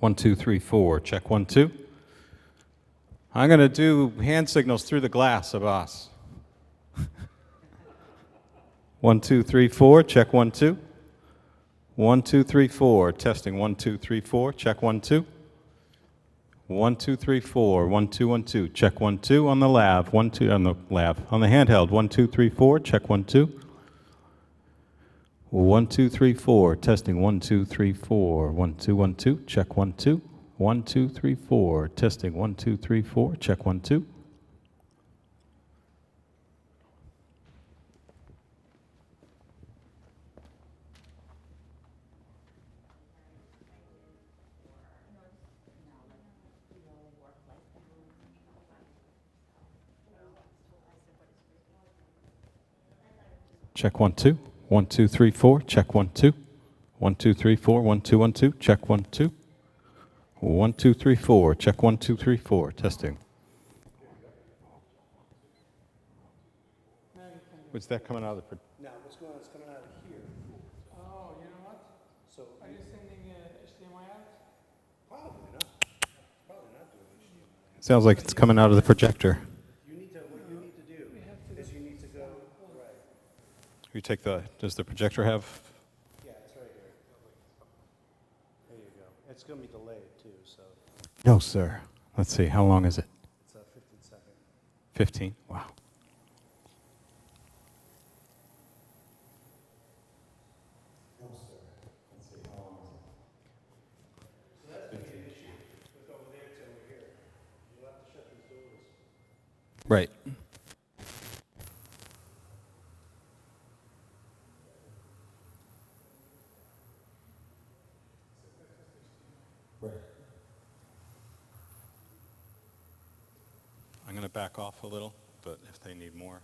1, 2, 3, 4. Check 1, 2. I'm going to do hand signals through the glass of us. 1, 2, 3, 4. Check 1, 2. 1, 2, 3, 4. Testing 1, 2, 3, 4. Check 1, 2. 1, 2, 3, 4. 1, 2, 1, 2. Check 1, 2 on the lab. 1, 2 on the lab. On the handheld. 1, 2, 3, 4. Check 1, 2. 1, 2, 3, 4. Testing 1, 2, 3, 4. 1, 2, 1, 2. Check 1, 2. 1, 2, 3, 4. Testing 1, 2, 3, 4. Check 1, 2. Check 1, 2. 1, 2, 3, 4. Check 1, 2. 1, 2, 3, 4. 1, 2, 1, 2. Check 1, 2. 1, 2, 3, 4. Check 1, 2, 3, 4. Testing. Was that coming out of the... No, what's going on? It's coming out of here. Oh, you know what? So Are you sending HDMI out? probably not. Probably not doing HDMI. Sounds like it's coming out of the projector. You need to. What you need to do is you need to go right. You take the... Does the projector have... Yeah, it's right here. There you go. It's going to be delayed too, so No, sir. Let's see. How long is it? it's 15 seconds. 15? Wow. No, sir. Let's see. How long is it? So that's going to be an issue with over there to over here. You'll have to shut these doors. Right. Right. I'm going to back off a little, but if they need more...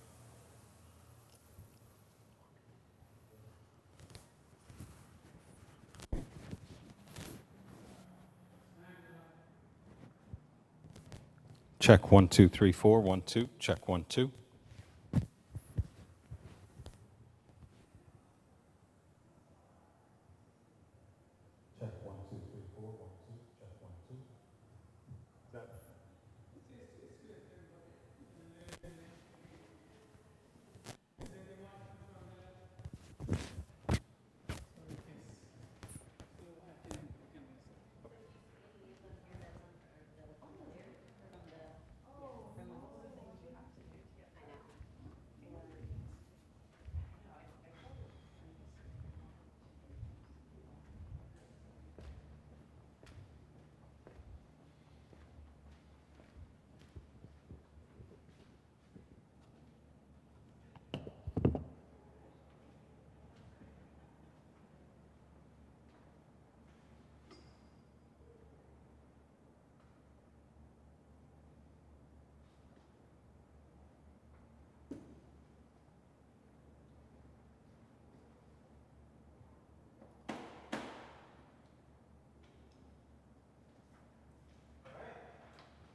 Check 1, 2, 3, 4. 1, 2. Check 1, 2. Check 1, 2, 3, 4. 1, 2. Check 1, 2.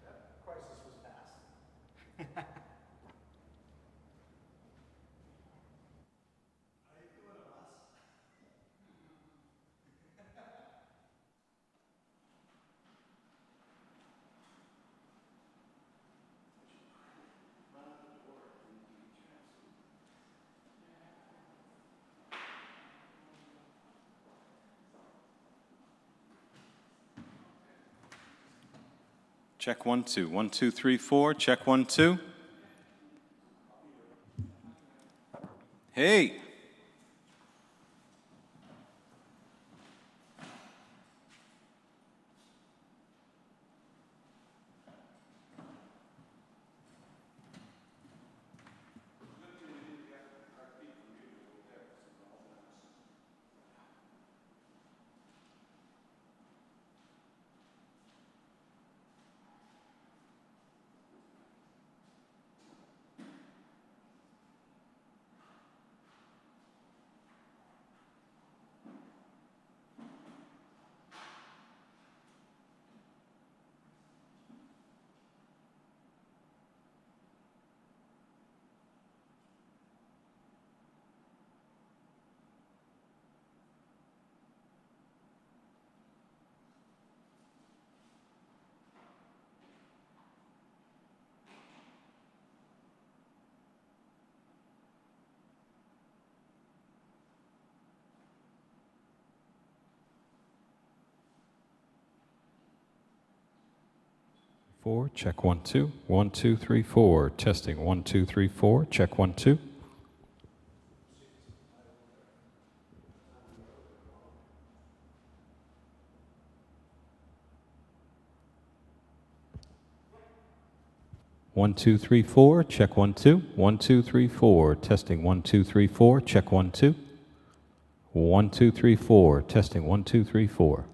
That... Crisis was passed. Check 1, 2. 1, 2, 3, 4. Check 1, 2. Hey! 4, check 1 2. 1 2 3 4, testing 1 2 3 4, check 1 2. One, two, three, four, check 1 2. 1 2 3 4, testing 1 2 3 4, check 1 2. 1 2 3 4, testing 1 2 3 4.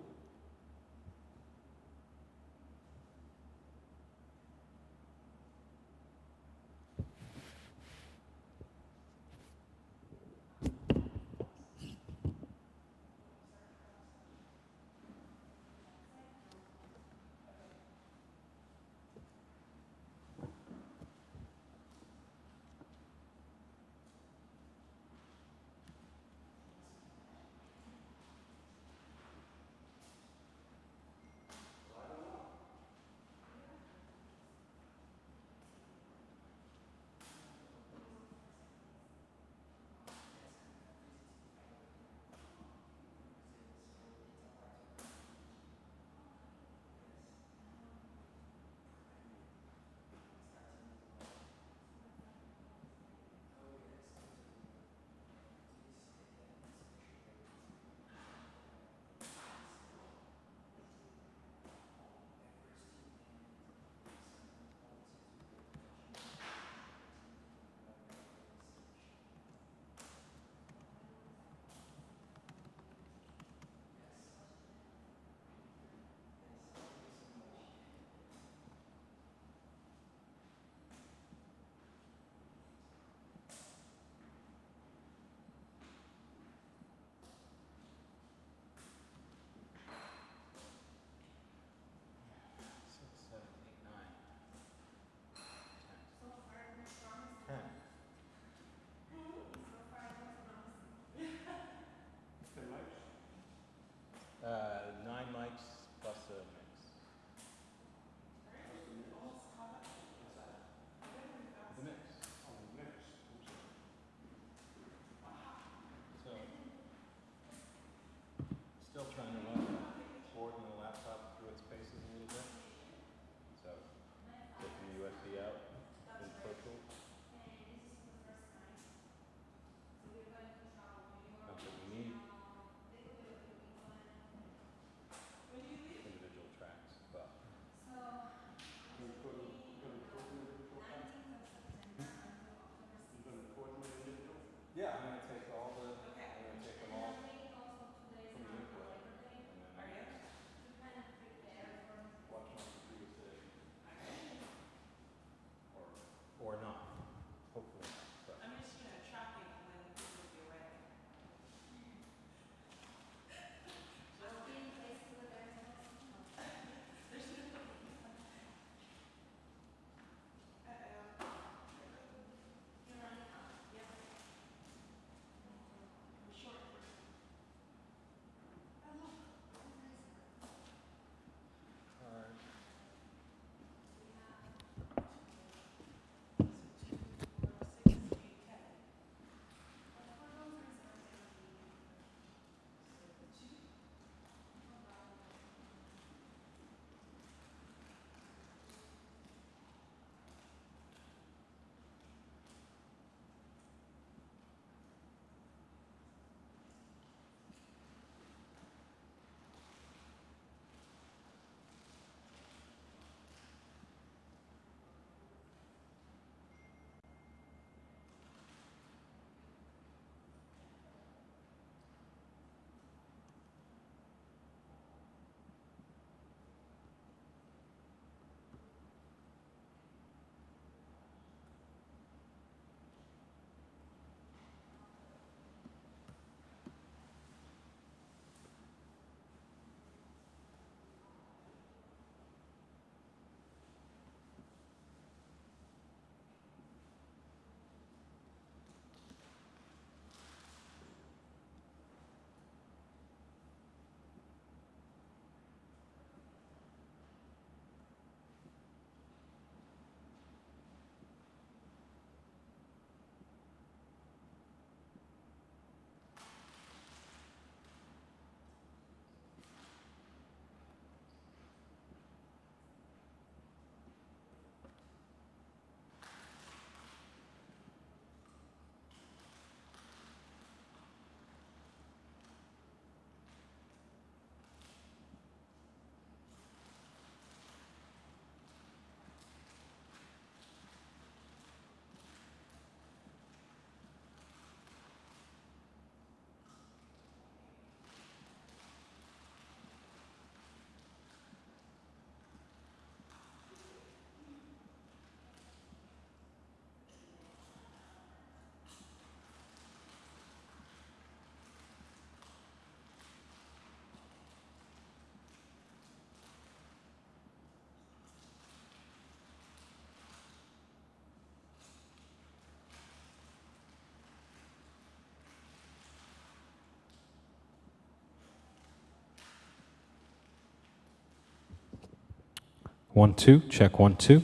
1 2, check 1 2.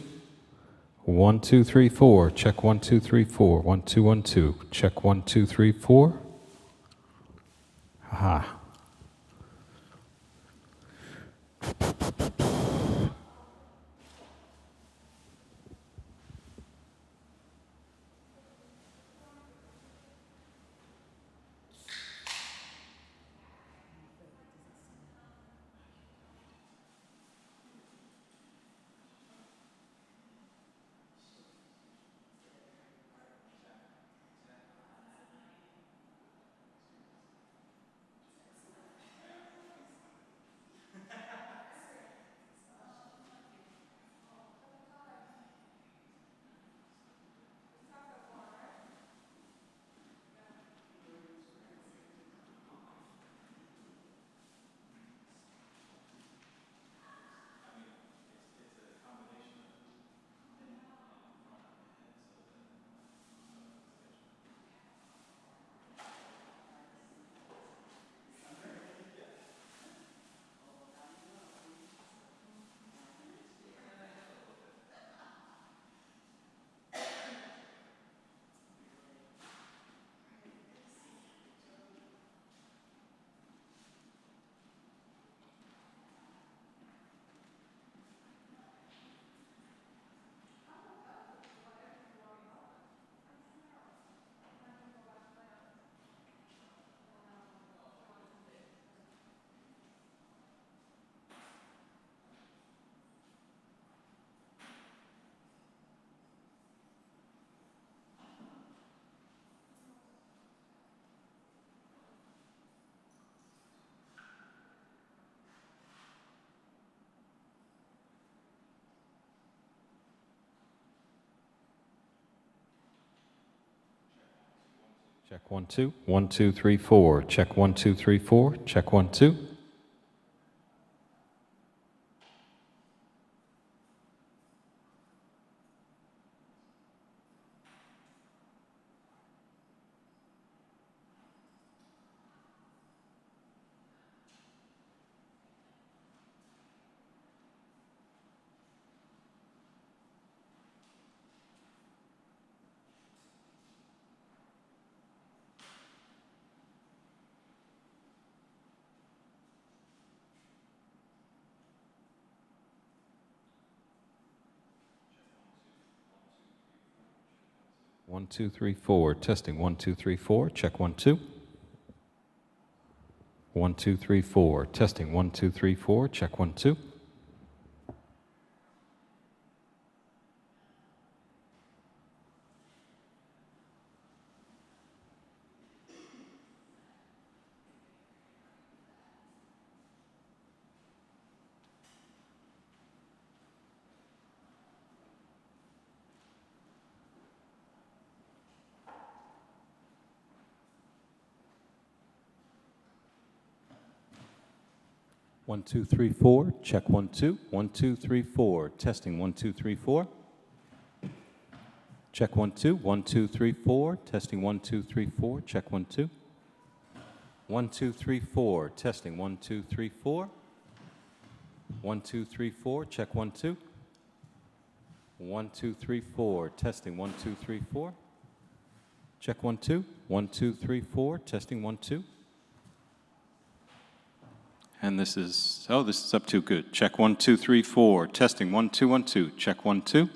1 2 3 4, check 1 2 3 4. 1 2 1 2, check 1 2 3 4. Aha. Check 1 2. 1 2 3 4, check 1 2 3 4. Check 1 2. One, two, three, four. Testing 1 2 3 4. Check 1 2. 1 2 3 4. Testing 1 2 3 4. Check 1 2. One, two, three, four. Check 1 2. 1 2 3 4. Testing 1 2 3 4. Check 1 2. 1 2 3 4. Testing 1 2 3 4. Check 1 2. 1 2 3 4. Testing 1 2 3 4. 1 2 3 4. Check 1 2. 1 2 3 4. Testing 1 2 3 4. Check 1 2. 1 2 3 4. Testing 1 2. And this is up to good. Check 1 2 3 4. Testing 1 2 1 2. Check 1 2.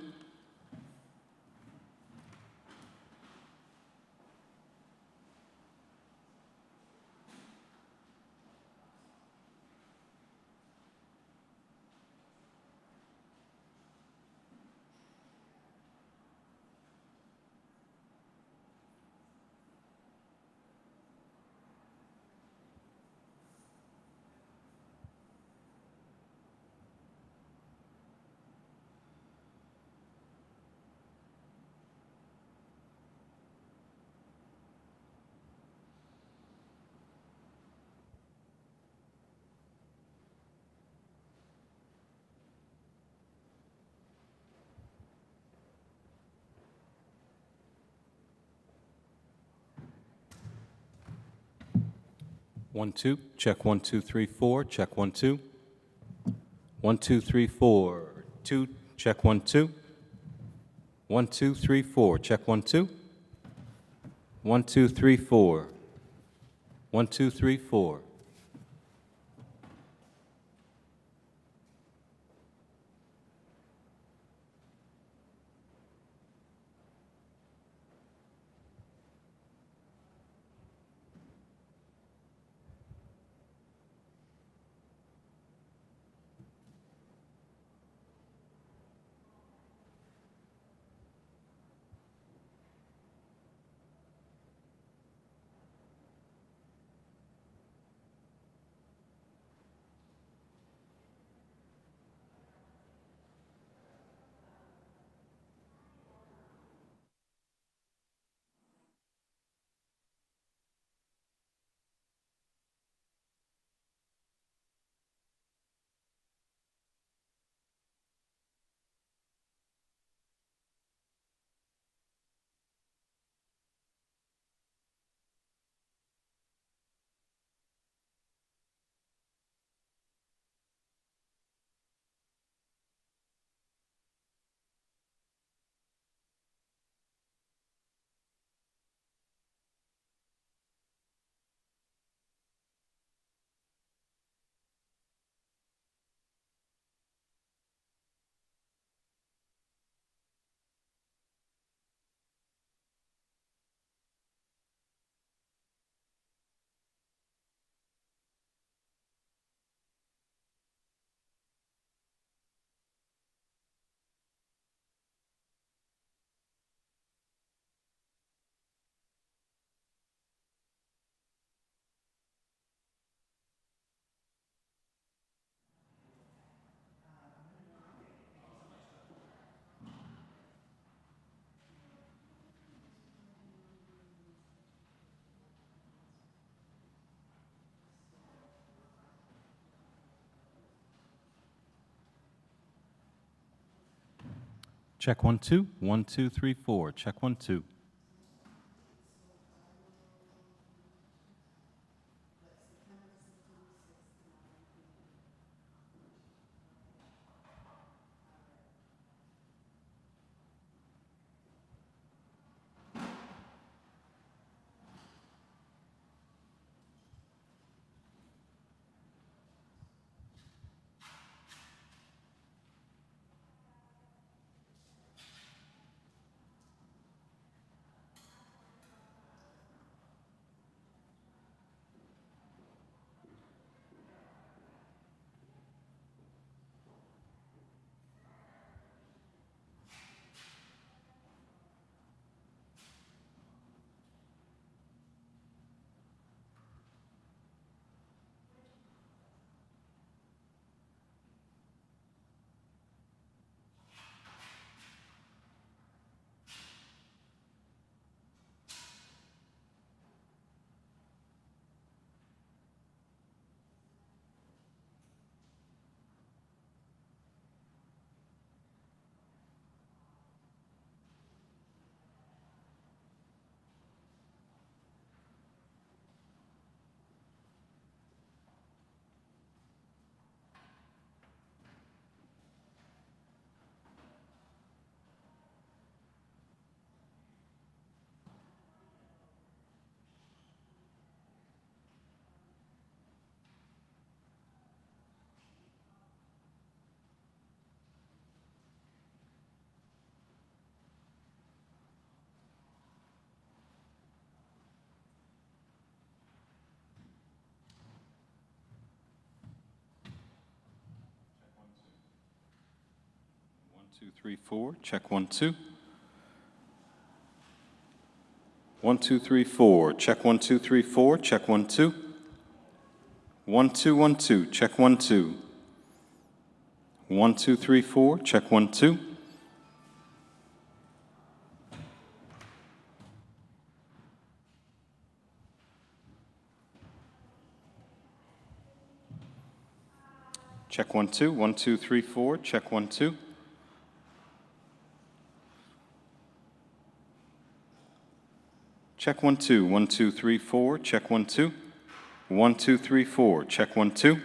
One, two. Check 1 2 3 4. Check 1 2. 1 2 3 4. 2, check 1, 2. 1, 2, 3, 4, check 1, 2. 1, 2, 3, 4. 1, 2, 3, 4. Check 1, 2. 1, 2, 3, 4. Check 1, 2. One, two, three, 4. Check 1, 2. 1, 2, 3, 4. Check 1, 2, 3, 4. Check 1, 2. 1, 2, 1, 2. Check 1, 2. 1, 2, 3, 4. Check 1, 2. Check 1, 2. 1, 2, 3, 4. Check 1, 2. Check 1, 2. 1, 2, 3, 4. Check 1, 2. 1, 2, 3, 4. Check 1, 2.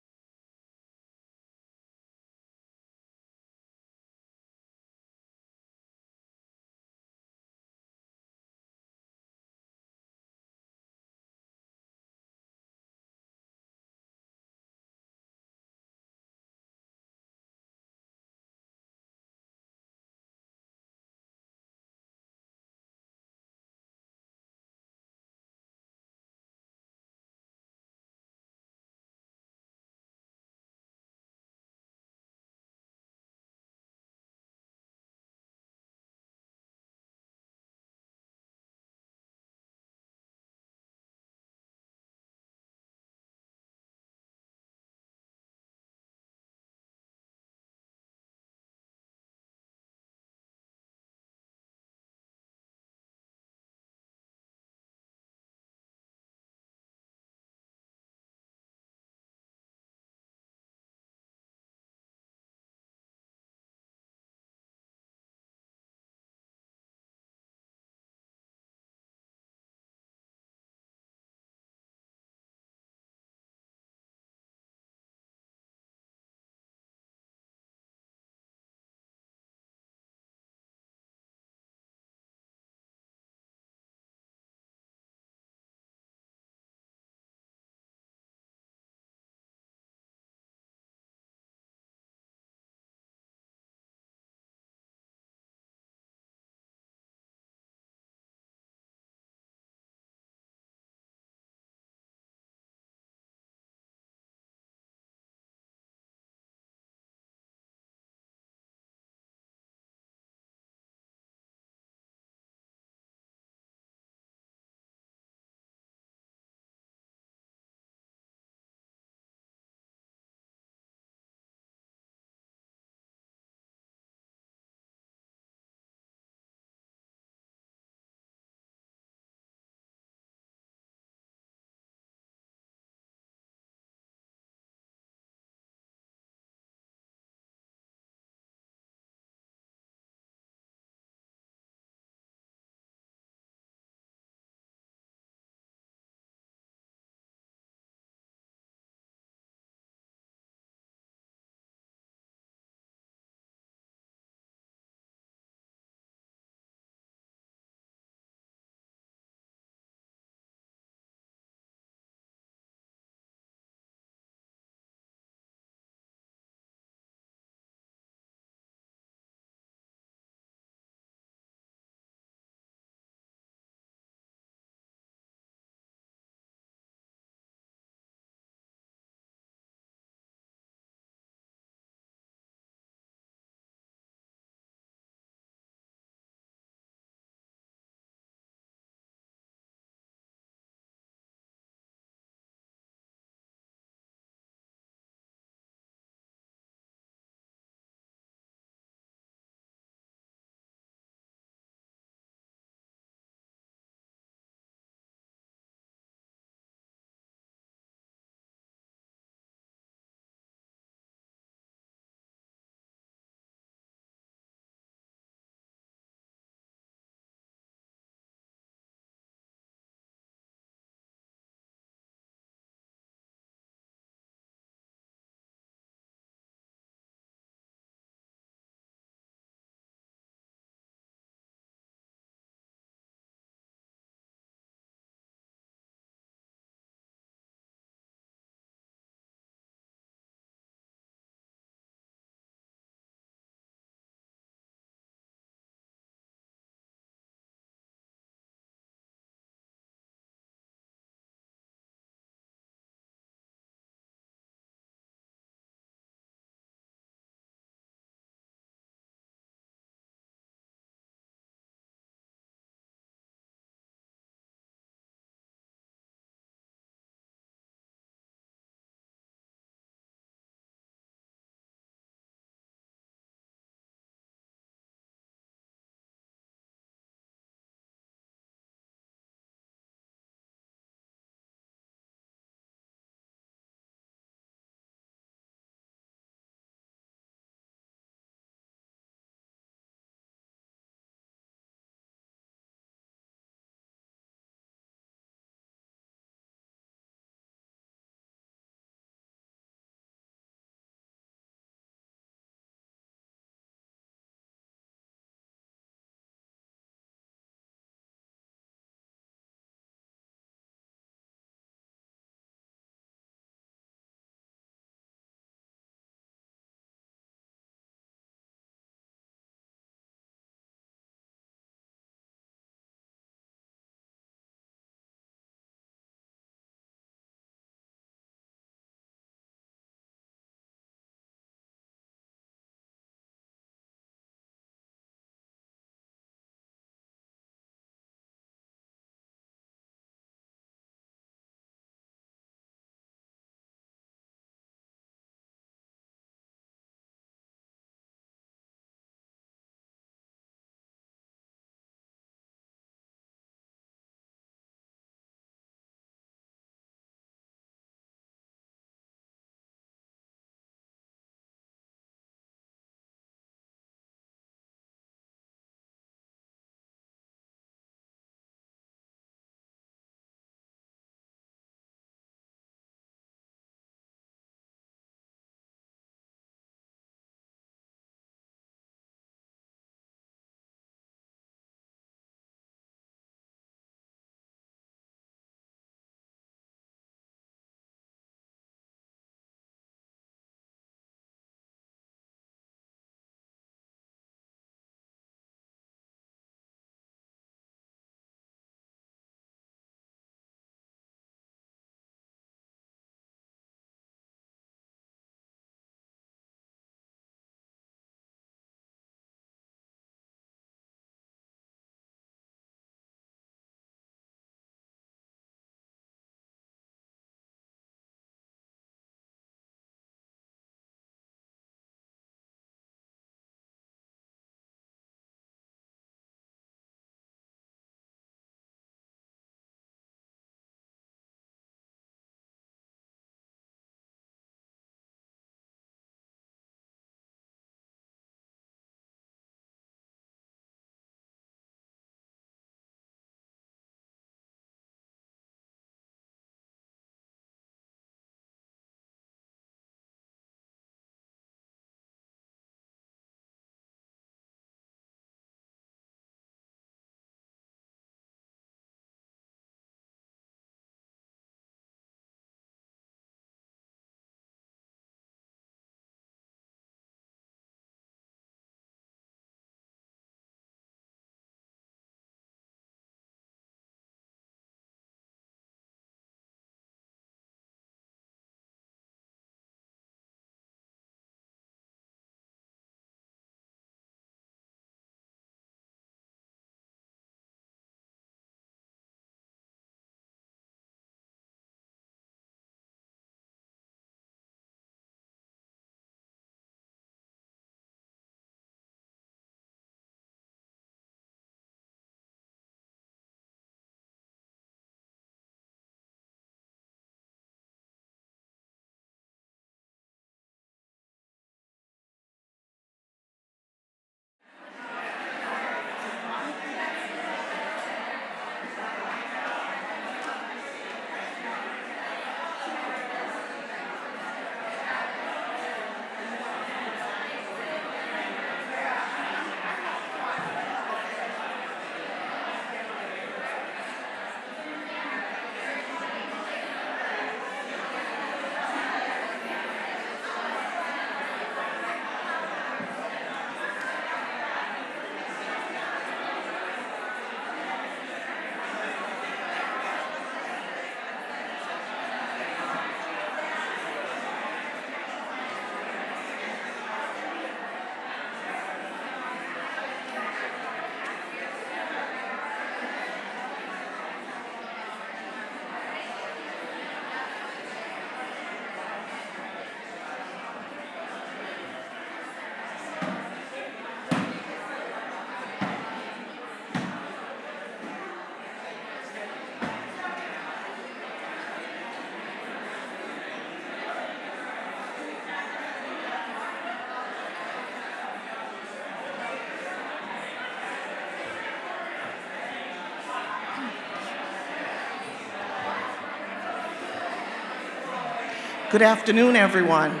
Good afternoon, everyone.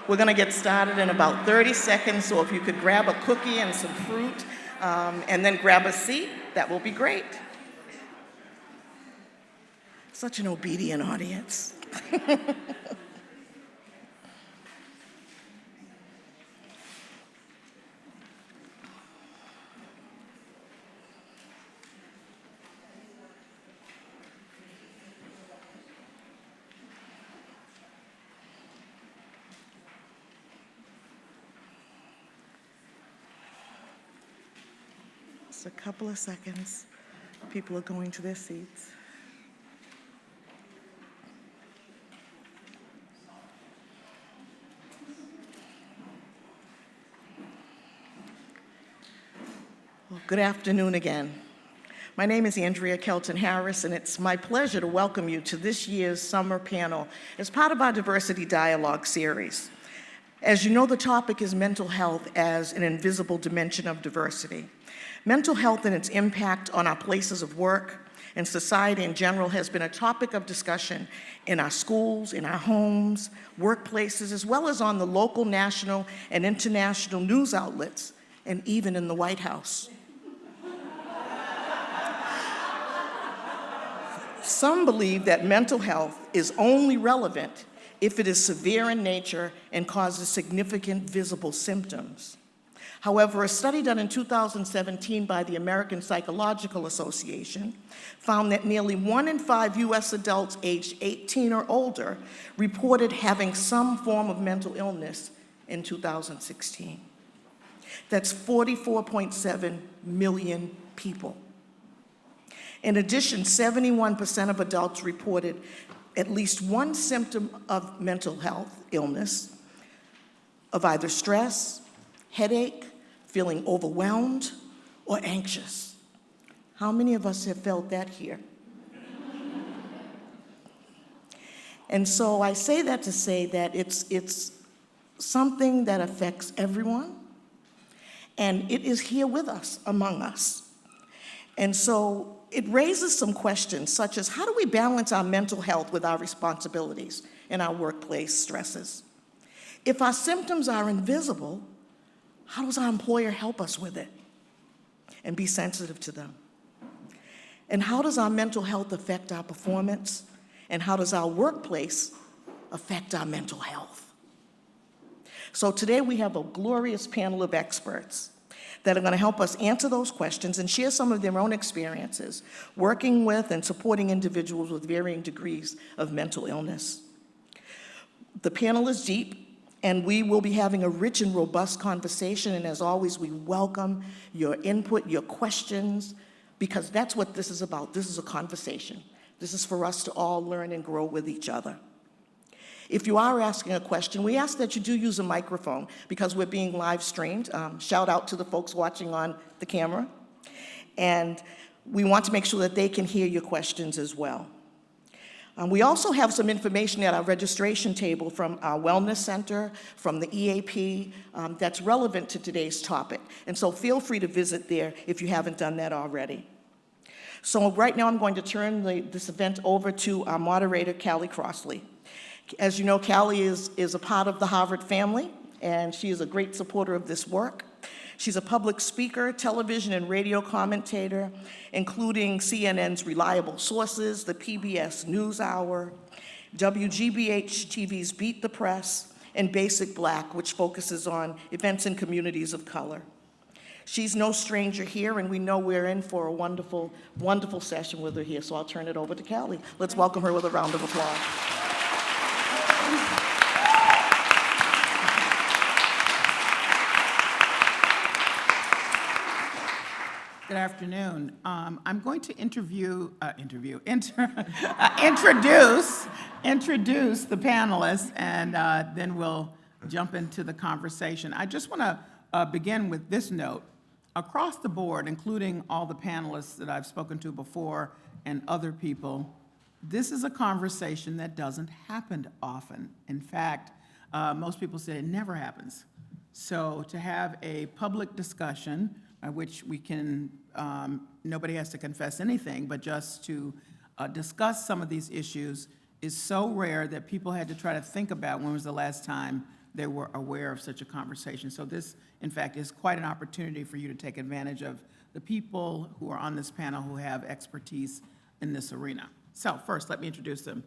We're going to get started in about 30 seconds, so if you could grab a cookie and some fruit, and then grab a seat, that will be great. Such an obedient audience. Just a couple of seconds. People are going to their seats. Well, good afternoon again. My name is Andrea Kelton Harris, and it's my pleasure to welcome you to this year's summer panel as part of our Diversity Dialogue series. As you know, the topic is mental health as an invisible dimension of diversity. Mental health and its impact on our places of work and society in general has been a topic of discussion in our schools, in our homes, workplaces, as well as on the local, national, and international news outlets, and even in the White House. Some believe that mental health is only relevant if it is severe in nature and causes significant visible symptoms. However, a study done in 2017 by the American Psychological Association found that nearly 1 in 5 US adults aged 18 or older reported having some form of mental illness in 2016. That's 44.7 million people. In addition, 71% of adults reported at least one symptom of mental health illness, of either stress, headache, feeling overwhelmed, or anxious. How many of us have felt that here? And so I say that to say that it's something that affects everyone, and it is here with us, among us. And so it raises some questions, such as how do we balance our mental health with our responsibilities and our workplace stresses? If our symptoms are invisible, how does our employer help us with it and be sensitive to them? And how does our mental health affect our performance? And how does our workplace affect our mental health? So today we have a glorious panel of experts that are going to help us answer those questions and share some of their own experiences working with and supporting individuals with varying degrees of mental illness. The panel is deep, and we will be having a rich and robust conversation, and as always, we welcome your input, your questions, because that's what this is about. This is a conversation. This is for us to all learn and grow with each other. If you are asking a question, we ask that you do use a microphone because we're being live streamed. Shout out to the folks watching on the camera. And we want to make sure that they can hear your questions as well. We also have some information at our registration table from our Wellness Center, from the EAP, that's relevant to today's topic. And so feel free to visit there if you haven't done that already. So right now I'm going to turn this event over to our moderator, Callie Crossley. As you know, Callie is a part of the Harvard family, and she is a great supporter of this work. She's a public speaker, television and radio commentator, including CNN's Reliable Sources, the PBS NewsHour, WGBH-TV's Beat the Press, and Basic Black, which focuses on events in communities of color. She's no stranger here, and we know we're in for a wonderful, wonderful session with her here, so I'll turn it over to Callie. Let's welcome her with a round of applause. Good afternoon. I'm going to introduce the panelists, and then we'll jump into the conversation. I just want to begin with this note. Across the board, including all the panelists that I've spoken to before and other people, this is a conversation that doesn't happen often. In fact, most people say it never happens. So to have a public discussion by which we can, nobody has to confess anything, but just to discuss some of these issues is so rare that people had to try to think about when was the last time they were aware of such a conversation. So this, in fact, is quite an opportunity for you to take advantage of the people who are on this panel who have expertise in this arena. So first, let me introduce them.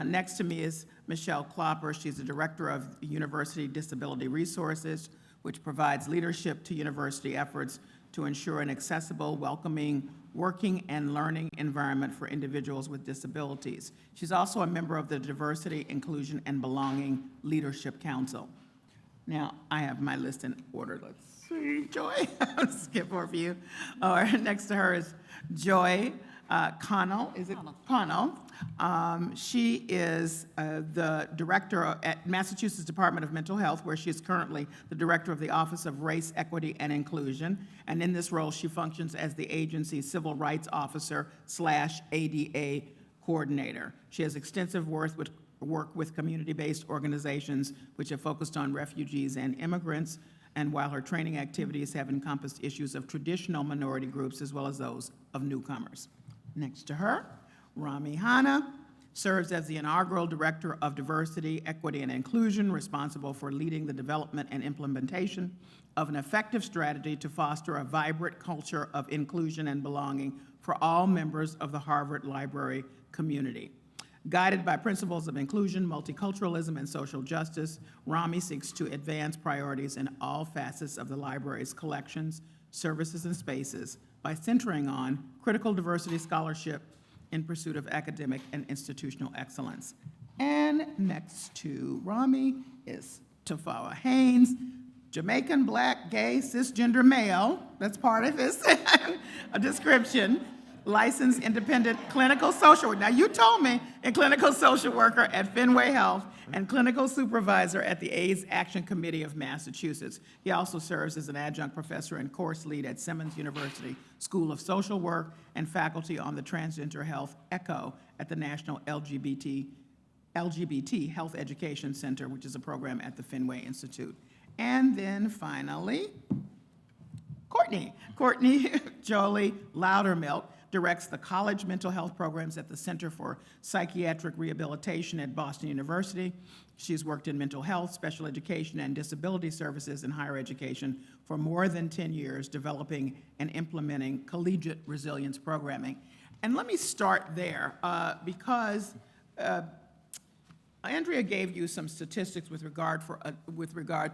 Next to me is Michelle Klopper. She's the Director of University Disability Resources, which provides leadership to university efforts to ensure an accessible, welcoming, working and learning environment for individuals with disabilities. She's also a member of the Diversity, Inclusion, and Belonging Leadership Council. Now, I have my list in order. Let's see, Joy, I'll skip over you. Next to her is Joy Connell. Is it Connell? She is the director at Massachusetts Department of Mental Health, where she is currently the director of the Office of Race, Equity, and Inclusion. And in this role, she functions as the agency's civil rights officer / ADA coordinator. She has extensive work with community-based organizations which have focused on refugees and immigrants, and while her training activities have encompassed issues of traditional minority groups as well as those of newcomers. Next to her, Rami Hanna serves as the inaugural Director of Diversity, Equity, and Inclusion, responsible for leading the development and implementation of an effective strategy to foster a vibrant culture of inclusion and belonging for all members of the Harvard Library community. Guided by principles of inclusion, multiculturalism, and social justice, Rami seeks to advance priorities in all facets of the library's collections, services, and spaces by centering on critical diversity scholarship in pursuit of academic and institutional excellence. And next to Rami is Tafawa Haynes, Jamaican, Black, gay, cisgender male, that's part of his description, licensed independent clinical social worker. Now, you told me a clinical social worker at Fenway Health and clinical supervisor at the AIDS Action Committee of Massachusetts. He also serves as an adjunct professor and course lead at Simmons University School of Social Work and faculty on the Transgender Health ECHO at the National LGBT Health Education Center, which is a program at the Fenway Institute. And then finally, Courtney Jolie Loudermilk directs the college mental health programs at the Center for Psychiatric Rehabilitation at Boston University. She's worked in mental health, special education, and disability services in higher education for more than 10 years, developing and implementing collegiate resilience programming. And let me start there because Andrea gave you some statistics with regard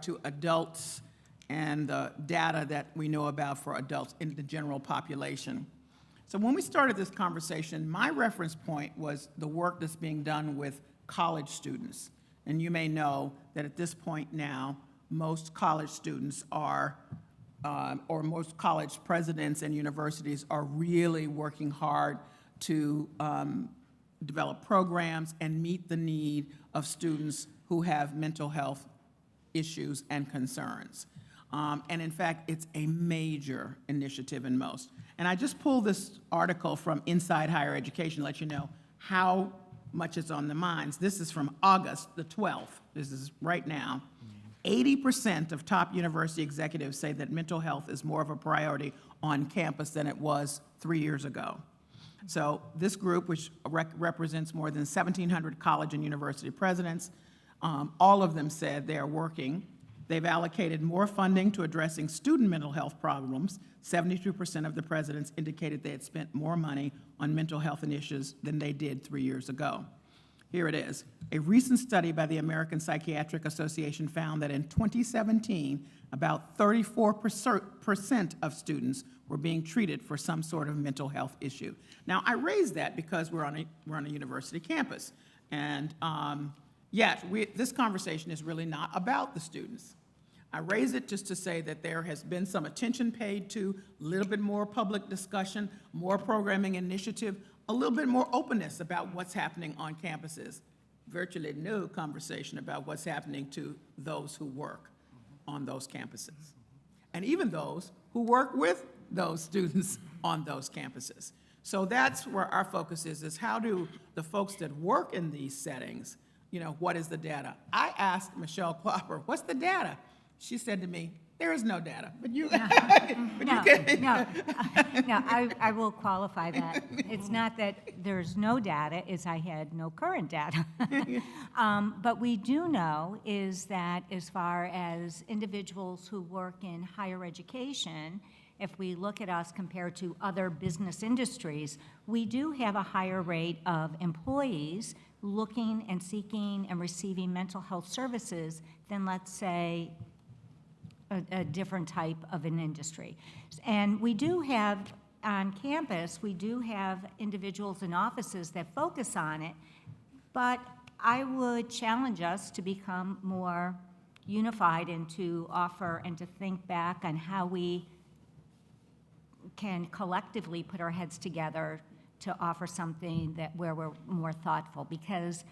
to adults and the data that we know about for adults in the general population. So when we started this conversation, my reference point was the work that's being done with college students. And you may know that at this point now, most college students are, or most college presidents and universities are really working hard to develop programs and meet the need of students who have mental health issues and concerns. And in fact, it's a major initiative in most. And I just pulled this article from Inside Higher Education to let you know how much it's on the minds. This is from August the 12th. This is right now. 80% of top university executives say that mental health is more of a priority on campus than it was 3 years ago. So this group, which represents more than 1,700 college and university presidents, all of them said they are working. They've allocated more funding to addressing student mental health problems. 72% of the presidents indicated they had spent more money on mental health initiatives than they did 3 years ago. Here it is. A recent study by the American Psychiatric Association found that in 2017, about 34% of students were being treated for some sort of mental health issue. Now, I raise that because we're on a university campus. And yet, this conversation is really not about the students. I raise it just to say that there has been some attention paid to, a little bit more public discussion, more programming initiative, a little bit more openness about what's happening on campuses. Virtually no conversation about what's happening to those who work on those campuses. And even those who work with those students on those campuses. So that's where our focus is how do the folks that work in these settings, what is the data? I asked Michelle Klopper, what's the data? She said to me, There is no data, but you, No, but you can. no, no, I will qualify that. It's not that there's no data, it's I had no current data. But we do know is that as far as individuals who work in higher education, if we look at us compared to other business industries, we do have a higher rate of employees looking and seeking and receiving mental health services than, let's say, a different type of an industry. And we do have, on campus, we do have individuals in offices that focus on it, but I would challenge us to become more unified and to offer and to think back on how we can collectively put our heads together to offer something that where we're more thoughtful, because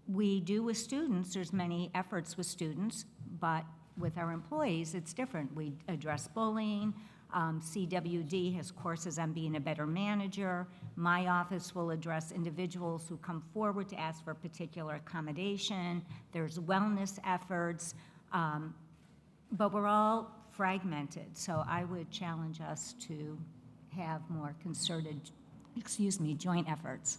we do with students, there's many efforts with students, but with our employees, it's different. We address bullying. CWD has courses on being a better manager. My office will address individuals who come forward to ask for particular accommodation. There's wellness efforts, but we're all fragmented. So I would challenge us to have more concerted, joint efforts.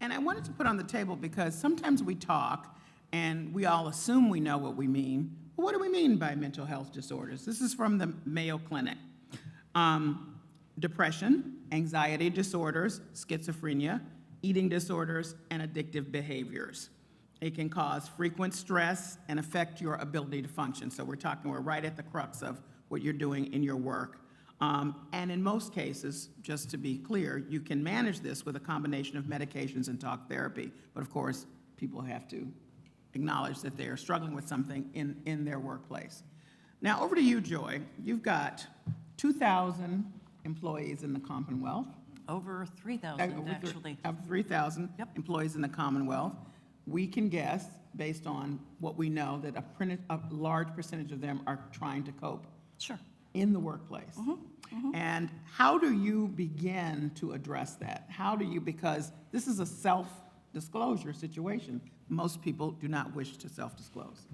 And I wanted to put on the table, because sometimes we talk and we all assume we know what we mean. Well, what do we mean by mental health disorders? This is from the Mayo Clinic. Depression, anxiety disorders, schizophrenia, eating disorders, and addictive behaviors. It can cause frequent stress and affect your ability to function. So we're right at the crux of what you're doing in your work. And in most cases, just to be clear, you can manage this with a combination of medications and talk therapy. But of course, people have to acknowledge that they are struggling with something in their workplace. Now, over to you, Joy. You've got 2,000 employees in the Commonwealth. Over 3,000, actually. Of 3,000 Yep. employees in the Commonwealth. We can guess, based on what we know, that a large percentage of them are trying to cope Sure. in the workplace. And how do you begin to address that? Because this is a self-disclosure situation. Most people do not wish to self-disclose.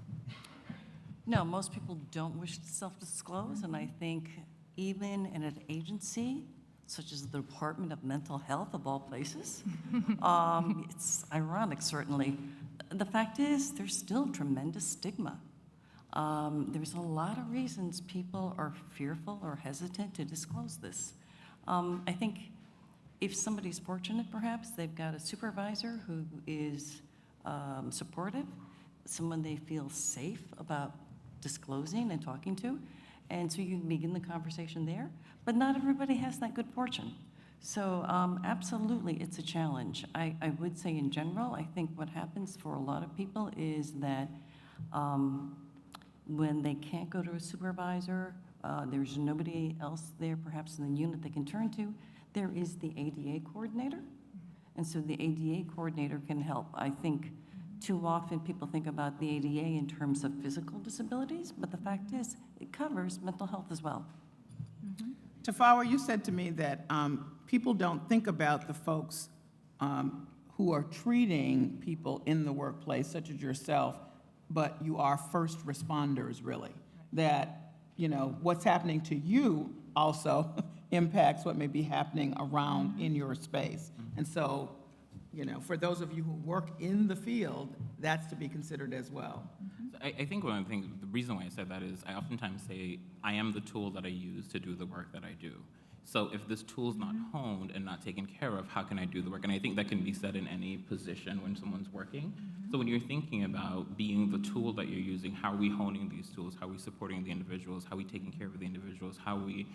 No, most people don't wish to self-disclose, and I think even in an agency such as the Department of Mental Health, of all places, it's ironic, certainly. The fact is, there's still tremendous stigma. There's a lot of reasons people are fearful or hesitant to disclose this. I think if somebody's fortunate, perhaps, they've got a supervisor who is supportive, someone they feel safe about disclosing and talking to, and so you can begin the conversation there. But not everybody has that good fortune. So absolutely, it's a challenge. I would say in general, I think what happens for a lot of people is that when they can't go to a supervisor, there's nobody else there perhaps in the unit they can turn to, there is the ADA coordinator. And so the ADA coordinator can help. I think too often people think about the ADA in terms of physical disabilities, but the fact is it covers mental health as well. Tafawa, you said to me that people don't think about the folks who are treating people in the workplace, such as yourself, but you are first responders, really. That, what's happening to you also impacts what may be happening around in your space. And so, for those of you who work in the field, that's to be considered as well. I think one of the things, the reason why I said that is I oftentimes say I am the tool that I use to do the work that I do. So if this tool's not honed and not taken care of, how can I do the work? And I think that can be said in any position when someone's working. So when you're thinking about being the tool that you're using, how are we honing these tools? How are we supporting the individuals? How are we taking care of the individuals? How are we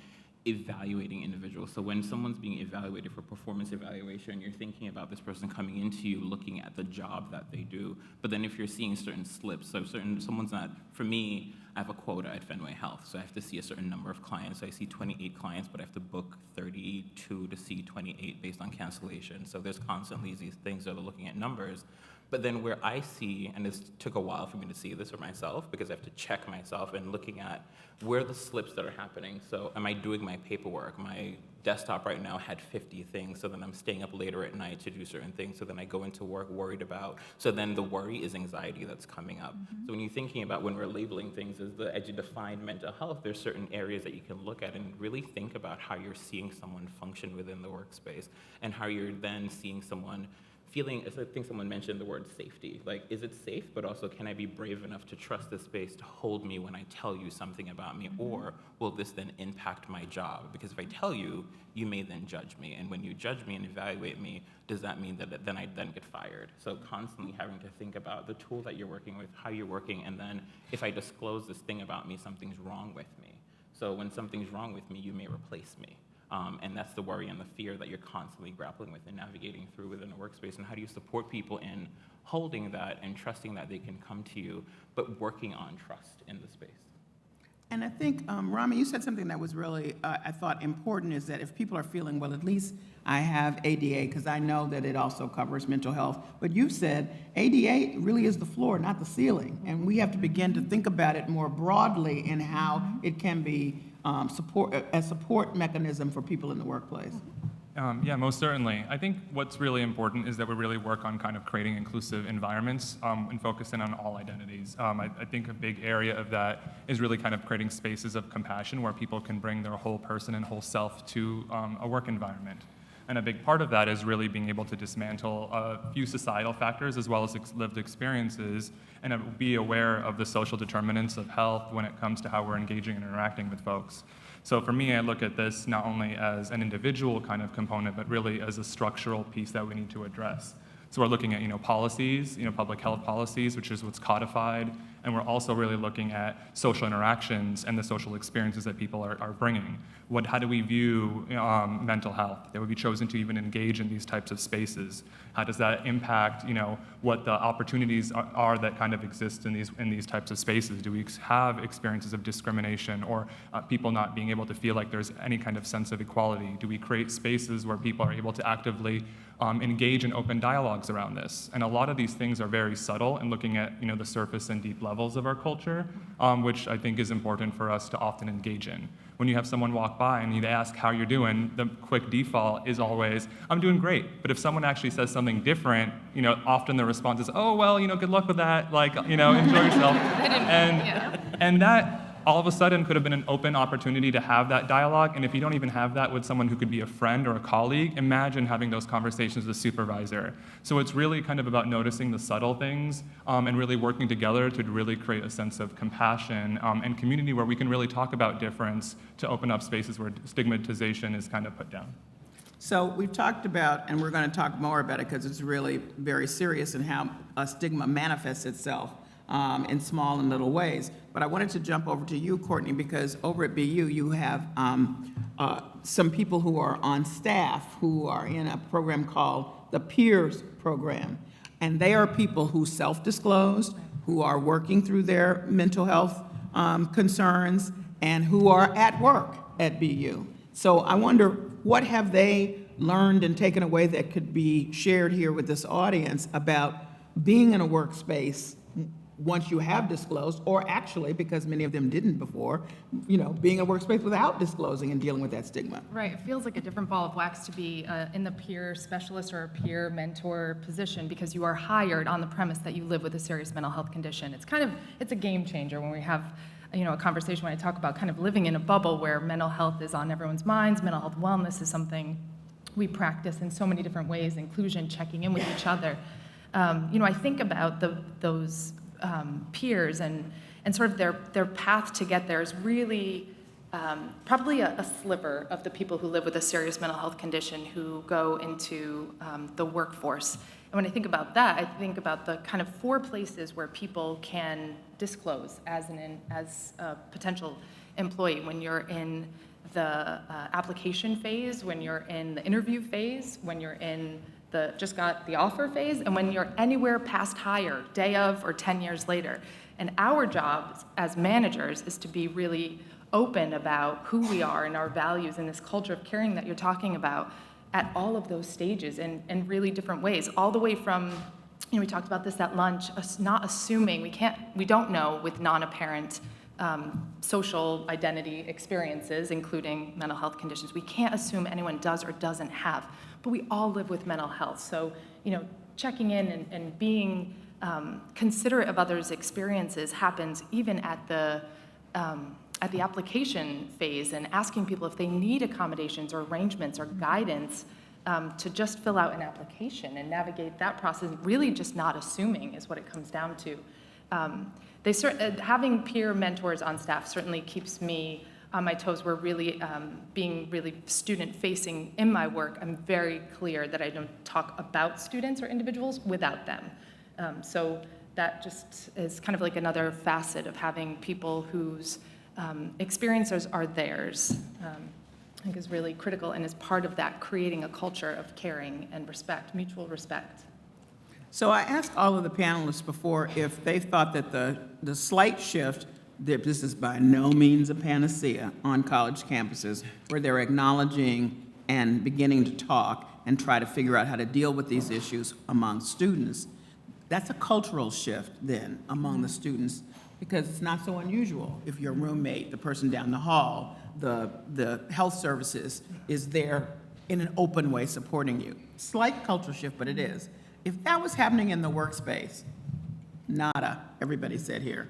evaluating individuals? So when someone's being evaluated for performance evaluation, you're thinking about this person coming into you, looking at the job that they do. But then if you're seeing certain slips, so someone's not, for me, I have a quota at Fenway Health, so I have to see a certain number of clients. So I see 28 clients, but I have to book 32 to see 28 based on cancellation. So there's constantly these things that are looking at numbers. But then where I see, and it took a while for me to see this for myself, because I have to check myself and looking at where are the slips that are happening. So am I doing my paperwork? My desktop right now had 50 things, so then I'm staying up later at night to do certain things, so then I go into work worried about. So then the worry is anxiety that's coming up. So when you're thinking about when we're labeling things as you define mental health, there's certain areas that you can look at and really think about how you're seeing someone function within the workspace and how you're then seeing someone feeling, I think someone mentioned the word safety. Like, is it safe, but also can I be brave enough to trust this space to hold me when I tell you something about me? Or will this then impact my job? Because if I tell you, you may then judge me. And when you judge me and evaluate me, does that mean that then I then get fired? So constantly having to think about the tool that you're working with, how you're working, and then if I disclose this thing about me, something's wrong with me. So when something's wrong with me, you may replace me. And that's the worry and the fear that you're constantly grappling with and navigating through within a workspace. And how do you support people in holding that and trusting that they can come to you, but working on trust in the space? And I think, Rami, you said something that was really, I thought, important, is that if people are feeling, well, at least I have ADA, because I know that it also covers mental health. But you've said ADA really is the floor, not the ceiling. And we have to begin to think about it more broadly in how it can be a support mechanism for people in the workplace. Yeah, most certainly. I think what's really important is that we really work on kind of creating inclusive environments and focus in on all identities. I think a big area of that is really kind of creating spaces of compassion where people can bring their whole person and whole self to a work environment. And a big part of that is really being able to dismantle a few societal factors as well as lived experiences and be aware of the social determinants of health when it comes to how we're engaging and interacting with folks. So for me, I look at this not only as an individual kind of component, but really as a structural piece that we need to address. So we're looking at, policies, public health policies, which is what's codified, and we're also really looking at social interactions and the social experiences that people are bringing. How do we view mental health? That would be chosen to even engage in these types of spaces. How does that impact, what the opportunities are that kind of exist in these types of spaces? Do we have experiences of discrimination or people not being able to feel like there's any kind of sense of equality? Do we create spaces where people are able to actively engage in open dialogues around this? And a lot of these things are very subtle and looking at the surface and deep levels of our culture, which I think is important for us to often engage in. When you have someone walk by and you ask how you're doing, the quick default is always, I'm doing great. But if someone actually says something different, often the response is, oh, well, good luck with that, enjoy yourself. And that all of a sudden could have been an open opportunity to have that dialogue. And if you don't even have that with someone who could be a friend or a colleague, imagine having those conversations with a supervisor. So it's really kind of about noticing the subtle things and really working together to really create a sense of compassion and community where we can really talk about difference to open up spaces where stigmatization is kind of put down. So we've talked about, and we're going to talk more about it because it's really very serious in how a stigma manifests itself in small and little ways. But I wanted to jump over to you, Courtney, because over at BU you have some people who are on staff who are in a program called the Peers Program. And they are people who self-disclose, who are working through their mental health concerns, and who are at work at BU. So I wonder, what have they learned and taken away that could be shared here with this audience about being in a workspace once you have disclosed, or actually, because many of them didn't before, being in a workspace without disclosing and dealing with that stigma? Right, it feels like a different ball of wax to be in the peer specialist or peer mentor position, because you are hired on the premise that you live with a serious mental health condition. It's a game changer when we have a conversation, when I talk about kind of living in a bubble where mental health is on everyone's minds. Mental health wellness is something we practice in so many different ways, inclusion, checking in with each other. I think about those peers and sort of their path to get there is really probably a sliver of the people who live with a serious mental health condition who go into the workforce. And when I think about that, I think about the kind of 4 places where people can disclose as a potential employee: when you're in the application phase, when you're in the interview phase, when you're in the just got the offer phase, and when you're anywhere past hire, day of or 10 years later. And our job as managers is to be really open about who we are and our values and this culture of caring that you're talking about at all of those stages in really different ways, all the way from we talked about this at lunch, not assuming, we don't know with non-apparent social identity experiences, including mental health conditions. We can't assume anyone does or doesn't have, but we all live with mental health. So, checking in and being considerate of others' experiences happens even at the application phase, and asking people if they need accommodations or arrangements or guidance to just fill out an application and navigate that process. Really just not assuming is what it comes down to. Having peer mentors on staff certainly keeps me on my toes. We're really being really student-facing in my work. I'm very clear that I don't talk about students or individuals without them. So that just is kind of like another facet of having people whose experiences are theirs. I think is really critical and is part of that creating a culture of caring and respect, mutual respect. So I asked all of the panelists before if they thought that the slight shift, that this is by no means a panacea on college campuses, where they're acknowledging and beginning to talk and try to figure out how to deal with these issues among students. That's a cultural shift then among the students, because it's not so unusual if your roommate, the person down the hall, the health services is there in an open way supporting you. Slight cultural shift, but it is. If that was happening in the workspace, nada, everybody said here.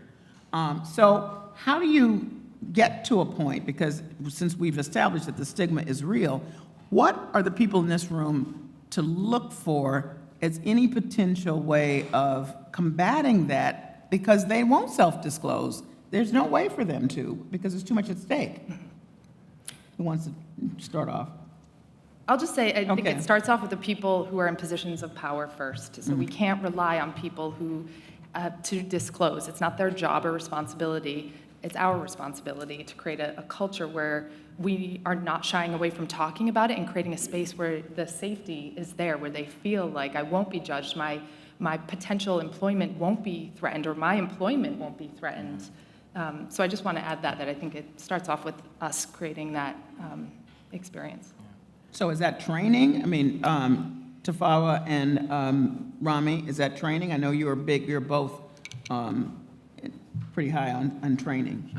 So how do you get to a point, because since we've established that the stigma is real, what are the people in this room to look for as any potential way of combating that, because they won't self-disclose? There's no way for them to, because there's too much at stake. Who wants to start off? I'll just say, I think Okay. it starts off with the people who are in positions of power first. So we can't rely on people who, to disclose. It's not their job or responsibility. It's our responsibility to create a culture where we are not shying away from talking about it and creating a space where the safety is there, where they feel like I won't be judged, my potential employment won't be threatened, or my employment won't be threatened. So I just want to add that I think it starts off with us creating that experience. So is that training? I mean, Tafawa and Rami, is that training? I know you're both pretty high on training.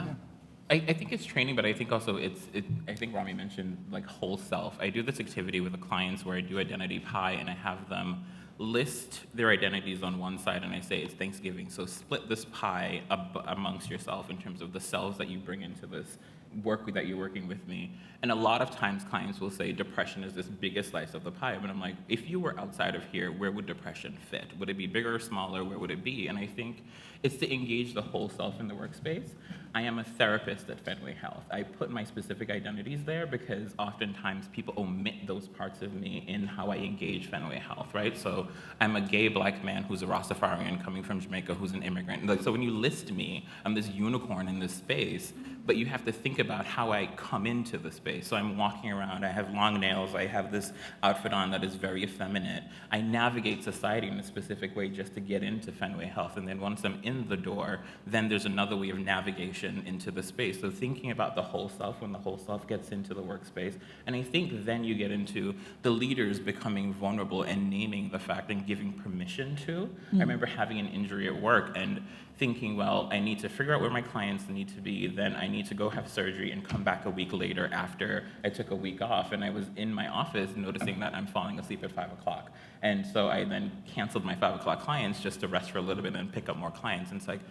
I think it's training, but I think also I think Rami mentioned like whole self. I do this activity with the clients where I do identity pie and I have them list their identities on one side and I say it's Thanksgiving, so split this pie amongst yourself in terms of the selves that you bring into this work that you're working with me. And a lot of times clients will say depression is this biggest slice of the pie, but I'm like, if you were outside of here, where would depression fit? Would it be bigger or smaller? Where would it be? And I think it's to engage the whole self in the workspace. I am a therapist at Fenway Health. I put my specific identities there because oftentimes people omit those parts of me in how I engage Fenway Health, right? So I'm a gay black man who's a Rastafarian coming from Jamaica who's an immigrant. Like, so when you list me, I'm this unicorn in this space, but you have to think about how I come into the space. So I'm walking around, I have long nails, I have this outfit on that is very effeminate. I navigate society in a specific way just to get into Fenway Health, and then once I'm in the door, then there's another way of navigation into the space. So thinking about the whole self when the whole self gets into the workspace, and I think then you get into the leaders becoming vulnerable and naming the fact and giving permission to. I remember having an injury at work and thinking, well, I need to figure out where my clients need to be, then I need to go have surgery and come back a week later after I took a week off. And I was in my office noticing that I'm falling asleep at 5 o'clock. And so I then canceled my 5 o'clock clients just to rest for a little bit and pick up more clients. And it's like,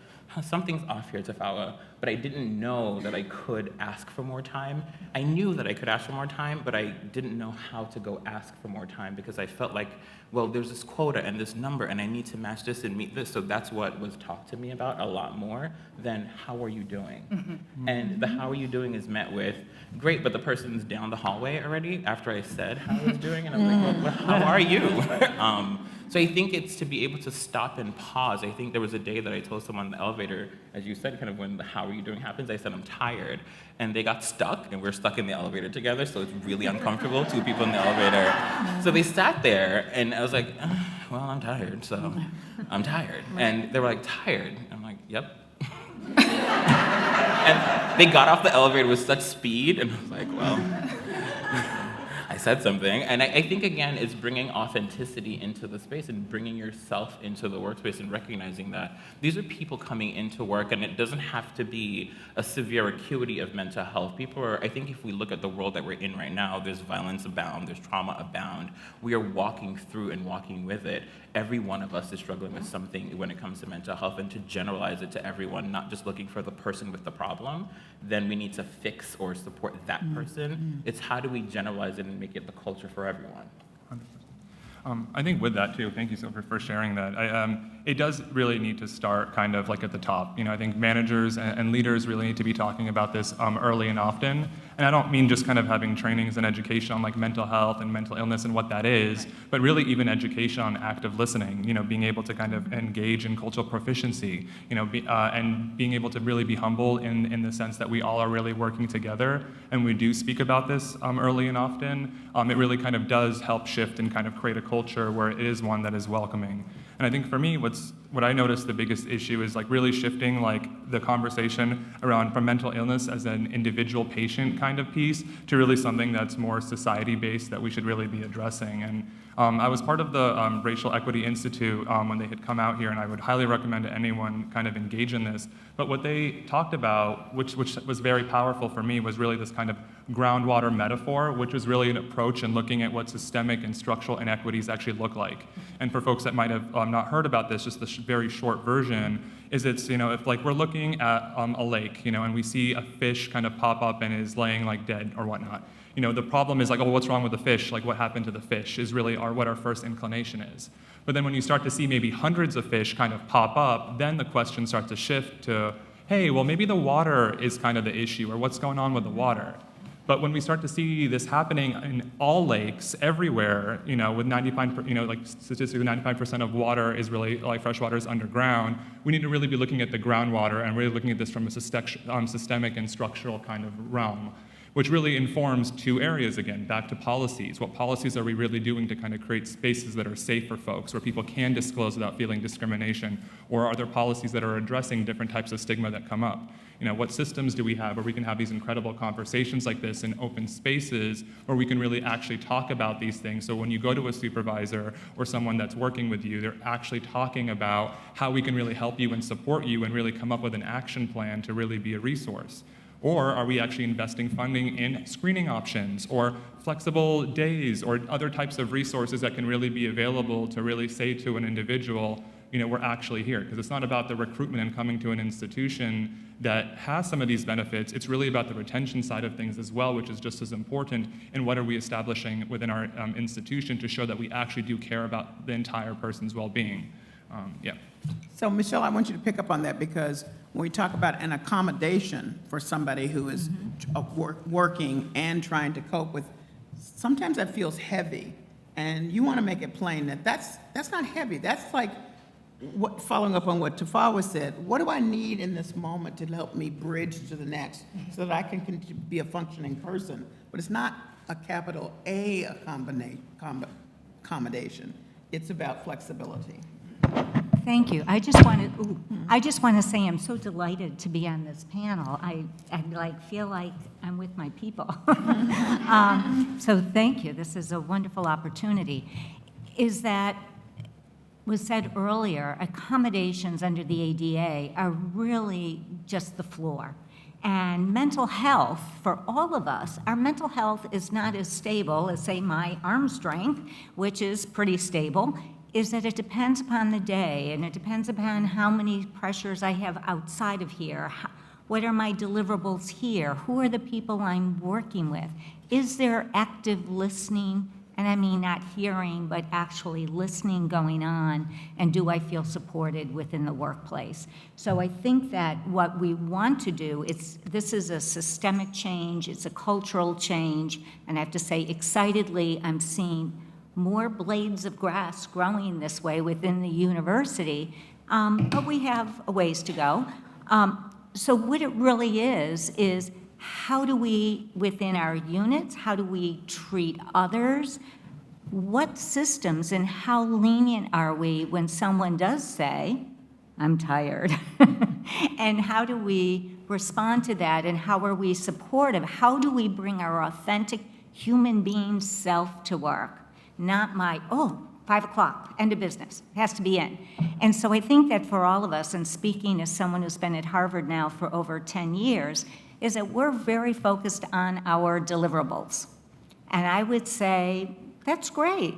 something's off here, Tafawa, but I didn't know that I could ask for more time. I knew that I could ask for more time, but I didn't know how to go ask for more time because I felt like, well, there's this quota and this number and I need to match this and meet this. So that's what was talked to me about a lot more than how are you doing? Mm-hmm. And the how are you doing is met with, great, but the person's down the hallway already after I said how I was doing. And I'm like, well, how are you? So I think it's to be able to stop and pause. I think there was a day that I told someone in the elevator, as you said, kind of when the how are you doing happens, I said, I'm tired. And they got stuck, and we're stuck in the elevator together, so it's really uncomfortable, two people in the elevator. So they sat there, and I was like, well, I'm tired, so I'm tired. And they were like, tired? I'm like, yep. And they got off the elevator with such speed, and I was like, well, I said something. And I think, again, it's bringing authenticity into the space and bringing yourself into the workspace and recognizing that these are people coming into work, and it doesn't have to be a severe acuity of mental health. People are, I think if we look at the world that we're in right now, there's violence abound, there's trauma abound. We are walking through and walking with it. Every one of us is struggling with something when it comes to mental health, and to generalize it to everyone, not just looking for the person with the problem, then we need to fix or support that person. It's how do we generalize it and make it the culture for everyone. I think with that too, thank you so for sharing that. It does really need to start kind of like at the top. I think managers and leaders really need to be talking about this early and often. And I don't mean just kind of having trainings and education on like mental health and mental illness and what that is, but really even education on active listening, being able to kind of engage in cultural proficiency, and being able to really be humble in the sense that we all are really working together, and we do speak about this early and often. It really kind of does help shift and kind of create a culture where it is one that is welcoming. And I think for me, what I noticed the biggest issue is like really shifting like the conversation around from mental illness as an individual patient kind of piece to really something that's more society-based that we should really be addressing. And I was part of the Racial Equity Institute when they had come out here, and I would highly recommend to anyone kind of engage in this. But what they talked about, which was very powerful for me, was really this kind of groundwater metaphor, which was really an approach in looking at what systemic and structural inequities actually look like. And for folks that might have not heard about this, just the very short version is it's, if like we're looking at a lake, and we see a fish kind of pop up and is laying like dead or whatnot. The problem is like, oh, what's wrong with the fish? Like, what happened to the fish is really what our first inclination is. But then when you start to see maybe hundreds of fish kind of pop up, then the question starts to shift to, hey, well, maybe the water is kind of the issue, or what's going on with the water? But when we start to see this happening in all lakes everywhere, with 95, like statistically 95% of water is really, like fresh water is underground, we need to really be looking at the groundwater and really looking at this from a systemic and structural kind of realm, which really informs two areas again, back to policies. What policies are we really doing to kind of create spaces that are safe for folks, where people can disclose without feeling discrimination? Or are there policies that are addressing different types of stigma that come up? What systems do we have where we can have these incredible conversations like this in open spaces where we can really actually talk about these things? So when you go to a supervisor or someone that's working with you, they're actually talking about how we can really help you and support you and really come up with an action plan to really be a resource. Or are we actually investing funding in screening options or flexible days or other types of resources that can really be available to really say to an individual, we're actually here? Because it's not about the recruitment and coming to an institution that has some of these benefits. It's really about the retention side of things as well, which is just as important. And what are we establishing within our institution to show that we actually do care about the entire person's well-being? Yeah. So Michelle, I want you to pick up on that, because when we talk about an accommodation for somebody who is working and trying to cope with, sometimes that feels heavy. And you want to make it plain that that's not heavy. That's like, following up on what Tafawa said, what do I need in this moment to help me bridge to the next so that I can be a functioning person? But it's not a capital A accommodation. It's about flexibility. Thank you. I just want to say I'm so delighted to be on this panel. I feel like I'm with my people. So thank you. This is a wonderful opportunity. Was said earlier, accommodations under the ADA are really just the floor. And mental health, for all of us, our mental health is not as stable as, say, my arm strength, which is pretty stable, is that it depends upon the day, and it depends upon how many pressures I have outside of here. What are my deliverables here? Who are the people I'm working with? Is there active listening? And I mean not hearing, but actually listening going on, and do I feel supported within the workplace? So I think that what we want to do, this is a systemic change, it's a cultural change, and I have to say excitedly I'm seeing more blades of grass growing this way within the university, but we have a ways to go. So what it really is how do we, within our units, how do we treat others? What systems and how lenient are we when someone does say, I'm tired? And how do we respond to that, and how are we supportive? How do we bring our authentic human being self to work, not my, 5 o'clock, end of business, has to be in. And so I think that for all of us, and speaking as someone who's been at Harvard now for over 10 years, is that we're very focused on our deliverables. And I would say, that's great.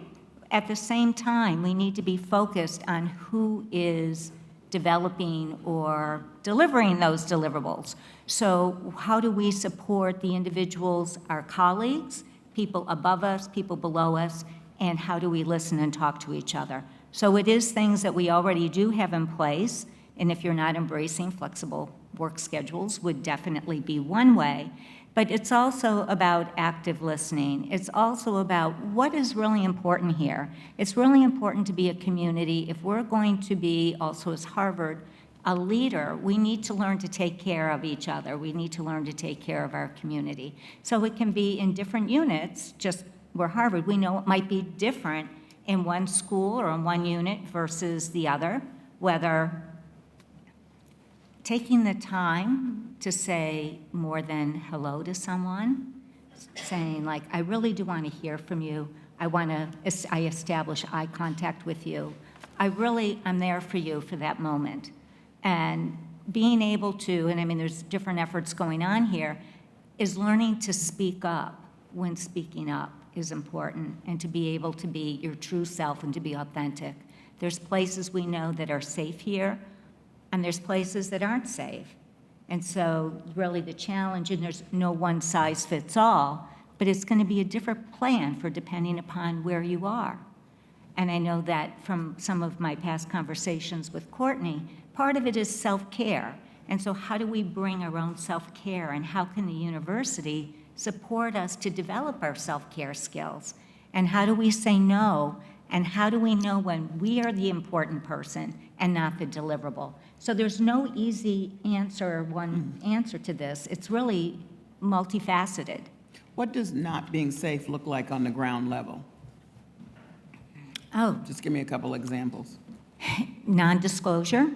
At the same time, we need to be focused on who is developing or delivering those deliverables. So how do we support the individuals, our colleagues, people above us, people below us, and how do we listen and talk to each other? So it is things that we already do have in place, and if you're not embracing flexible work schedules would definitely be one way. But it's also about active listening. It's also about what is really important here. It's really important to be a community. If we're going to be also as Harvard a leader, we need to learn to take care of each other. We need to learn to take care of our community. So it can be in different units, just we're Harvard, we know it might be different in one school or in one unit versus the other, whether taking the time to say more than hello to someone, saying like, I really do want to hear from you. I establish eye contact with you. I'm there for you for that moment. And being able to, and I mean, there's different efforts going on here, is learning to speak up when speaking up is important, and to be able to be your true self and to be authentic. There's places we know that are safe here, and there's places that aren't safe. And so really the challenge, and there's no one size fits all, but it's going to be a different plan for depending upon where you are. And I know that from some of my past conversations with Courtney, part of it is self-care. And so how do we bring our own self-care, and how can the university support us to develop our self-care skills? And how do we say no? And how do we know when we are the important person and not the deliverable? So there's no easy answer, one answer to this. It's really multifaceted. What does not being safe look like on the ground level? Oh, Just give me a couple examples. non-disclosure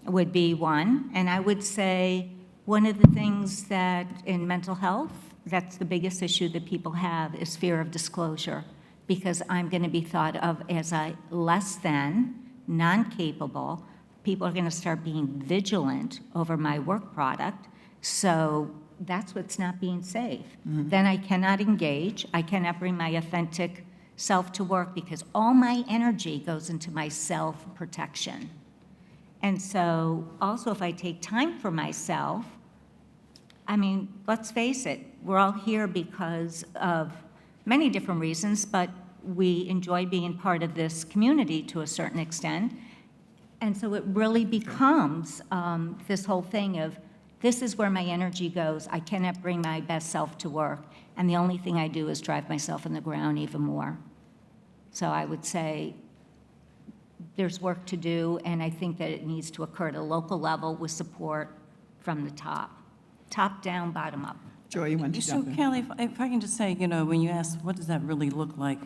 would be one. And I would say one of the things that in mental health, that's the biggest issue that people have, is fear of disclosure, because I'm going to be thought of as a less than, non-capable. People are going to start being vigilant over my work product. So that's what's not being safe. Then I cannot engage. I cannot bring my authentic self to work, because all my energy goes into my self-protection. And so also, if I take time for myself, I mean, let's face it, we're all here because of many different reasons, but we enjoy being part of this community to a certain extent. And so it really becomes this whole thing of, this is where my energy goes. I cannot bring my best self to work. And the only thing I do is drive myself in the ground even more. So I would say there's work to do, and I think that it needs to occur at a local level with support from the top. Top down, bottom up. Joy, you want to So jump in? Kelly, if I can just say, when you ask, what does that really look like,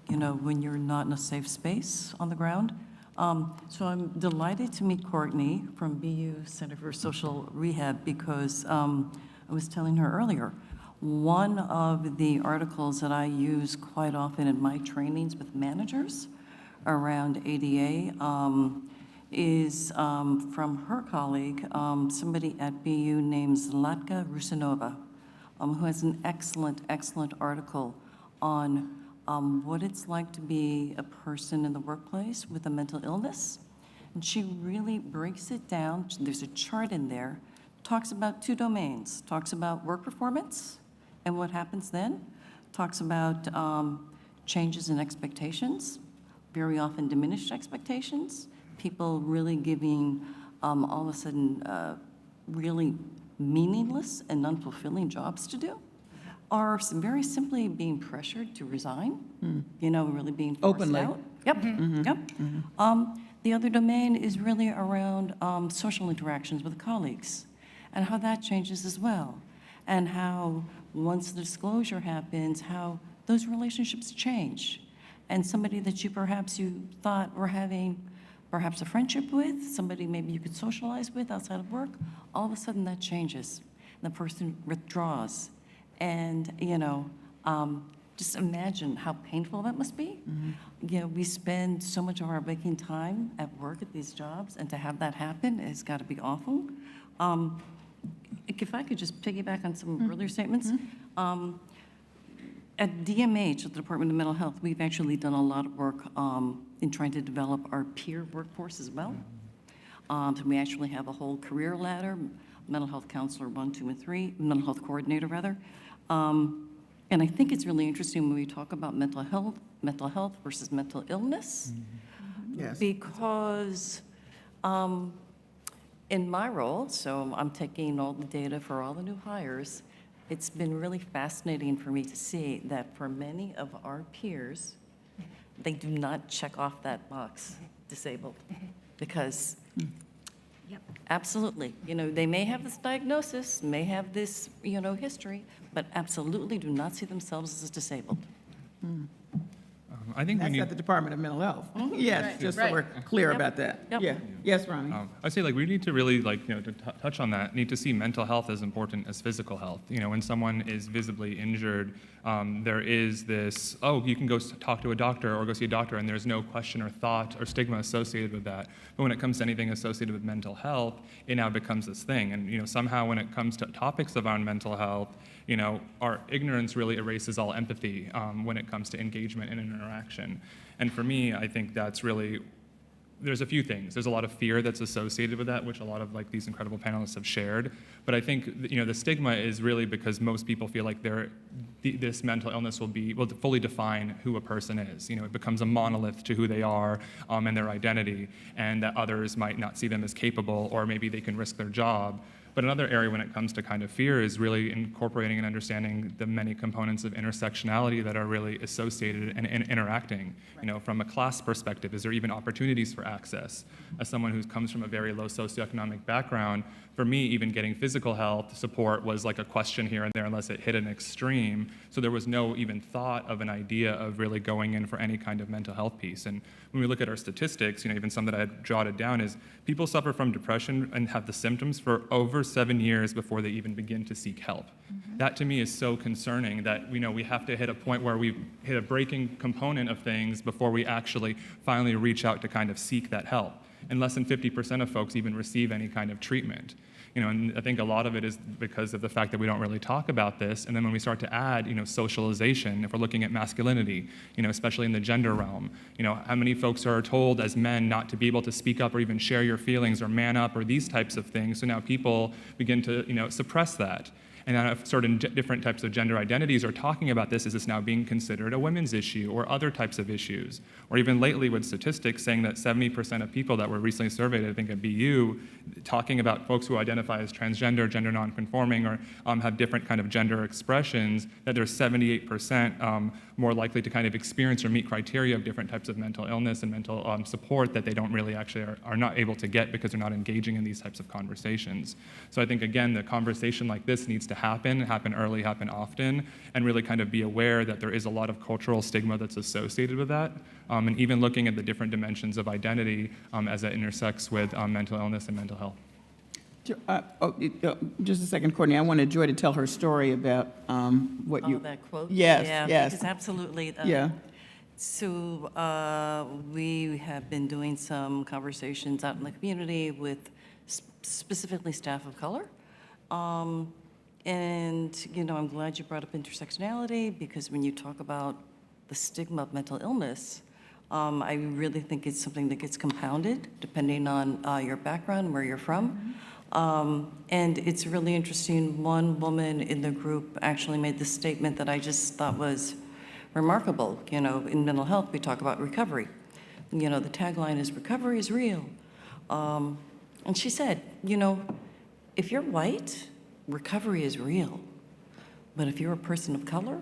when you're not in a safe space on the ground? So I'm delighted to meet Courtney from BU Center for Social Rehab, because I was telling her earlier, one of the articles that I use quite often in my trainings with managers around ADA is from her colleague, somebody at BU named Zlatka Rusinova, who has an excellent, excellent article on what it's like to be a person in the workplace with a mental illness. And she really breaks it down. There's a chart in there, talks about two domains, talks about work performance and what happens then, talks about changes in expectations, very often diminished expectations, people really giving all of a sudden really meaningless and unfulfilling jobs to do, or very simply being pressured to resign, really being forced Openly. out. Yep, yep. The other domain is really around social interactions with colleagues and how that changes as well, and how once the disclosure happens, how those relationships change. And somebody that you thought were having perhaps a friendship with, somebody maybe you could socialize with outside of work, all of a sudden that changes. The person withdraws. And, Just imagine how painful that must be. You know, we spend so much of our waking time at work at these jobs, and to have that happen has got to be awful. If I could just piggyback on some earlier statements. At DMH, at the Department of Mental Health, we've actually done a lot of work in trying to develop our peer workforce as well. So we actually have a whole career ladder, mental health counselor 1, 2, and 3, mental health coordinator rather. And I think it's really interesting when we talk about mental health versus mental illness. Yes. Because in my role, so I'm taking all the data for all the new hires, it's been really fascinating for me to see that for many of our peers, they do not check off that box, disabled, because absolutely, you know, they may have this diagnosis, may have this, you know, history, but absolutely do not see themselves as disabled. I think we That's need. at the Department of Mental Health. Yes, just so we're clear about that. Yep. Yeah. Yes, Ronnie? I'd say, like, we need to really, like, you know, to touch on that, need to see mental health as important as physical health. You know, when someone is visibly injured, there is this, oh, you can go talk to a doctor or go see a doctor, and there's no question or thought or stigma associated with that. But when it comes to anything associated with mental health, it now becomes this thing. And, you know, somehow when it comes to topics around mental health, you know, our ignorance really erases all empathy when it comes to engagement and interaction. And for me, I think that's really, there's a few things. There's a lot of fear that's associated with that, which a lot of like these incredible panelists have shared. But I think, you know, the stigma is really because most people feel like this mental illness will fully define who a person is. You know, it becomes a monolith to who they are and their identity, and that others might not see them as capable, or maybe they can risk their job. But another area when it comes to kind of fear is really incorporating and understanding the many components of intersectionality that are really associated and interacting. You know, from a class perspective, is there even opportunities for access? As someone who comes from a very low socioeconomic background, for me, even getting physical health support was like a question here and there unless it hit an extreme. So there was no even thought of an idea of really going in for any kind of mental health piece. And when we look at our statistics, you know, even some that I had jotted down is people suffer from depression and have the symptoms for over 7 years before they even begin to seek help. That to me is so concerning that, you know, we have to hit a point where we've hit a breaking component of things before we actually finally reach out to kind of seek that help. And less than 50% of folks even receive any kind of treatment. You know, and I think a lot of it is because of the fact that we don't really talk about this. And then when we start to add, you know, socialization, if we're looking at masculinity, you know, especially in the gender realm, you know, how many folks are told as men not to be able to speak up or even share your feelings or man up or these types of things. So now people begin to, you know, suppress that. And then if certain different types of gender identities are talking about this, is this now being considered a women's issue or other types of issues? Or even lately with statistics saying that 70% of people that were recently surveyed, I think at BU, talking about folks who identify as transgender, gender nonconforming, or have different kind of gender expressions, that they're 78% more likely to kind of experience or meet criteria of different types of mental illness and mental support that they don't really actually are not able to get because they're not engaging in these types of conversations. So I think, again, the conversation like this needs to happen early, happen often, and really kind of be aware that there is a lot of cultural stigma that's associated with that, and even looking at the different dimensions of identity as that intersects with mental illness and mental health. Just a second, Courtney. I wanted Joy to tell her story about what you. Oh, that quote? Yes, Yeah, yes. because absolutely. Yeah. So we have been doing some conversations out in the community with specifically staff of color. And, you know, I'm glad you brought up intersectionality, because when you talk about the stigma of mental illness, I really think it's something that gets compounded depending on your background, where you're from. And it's really interesting. One woman in the group actually made this statement that I just thought was remarkable. You know, in mental health, we talk about recovery. You know, the tagline is "recovery is real." And she said, you know, if you're white, recovery is real. But if you're a person of color,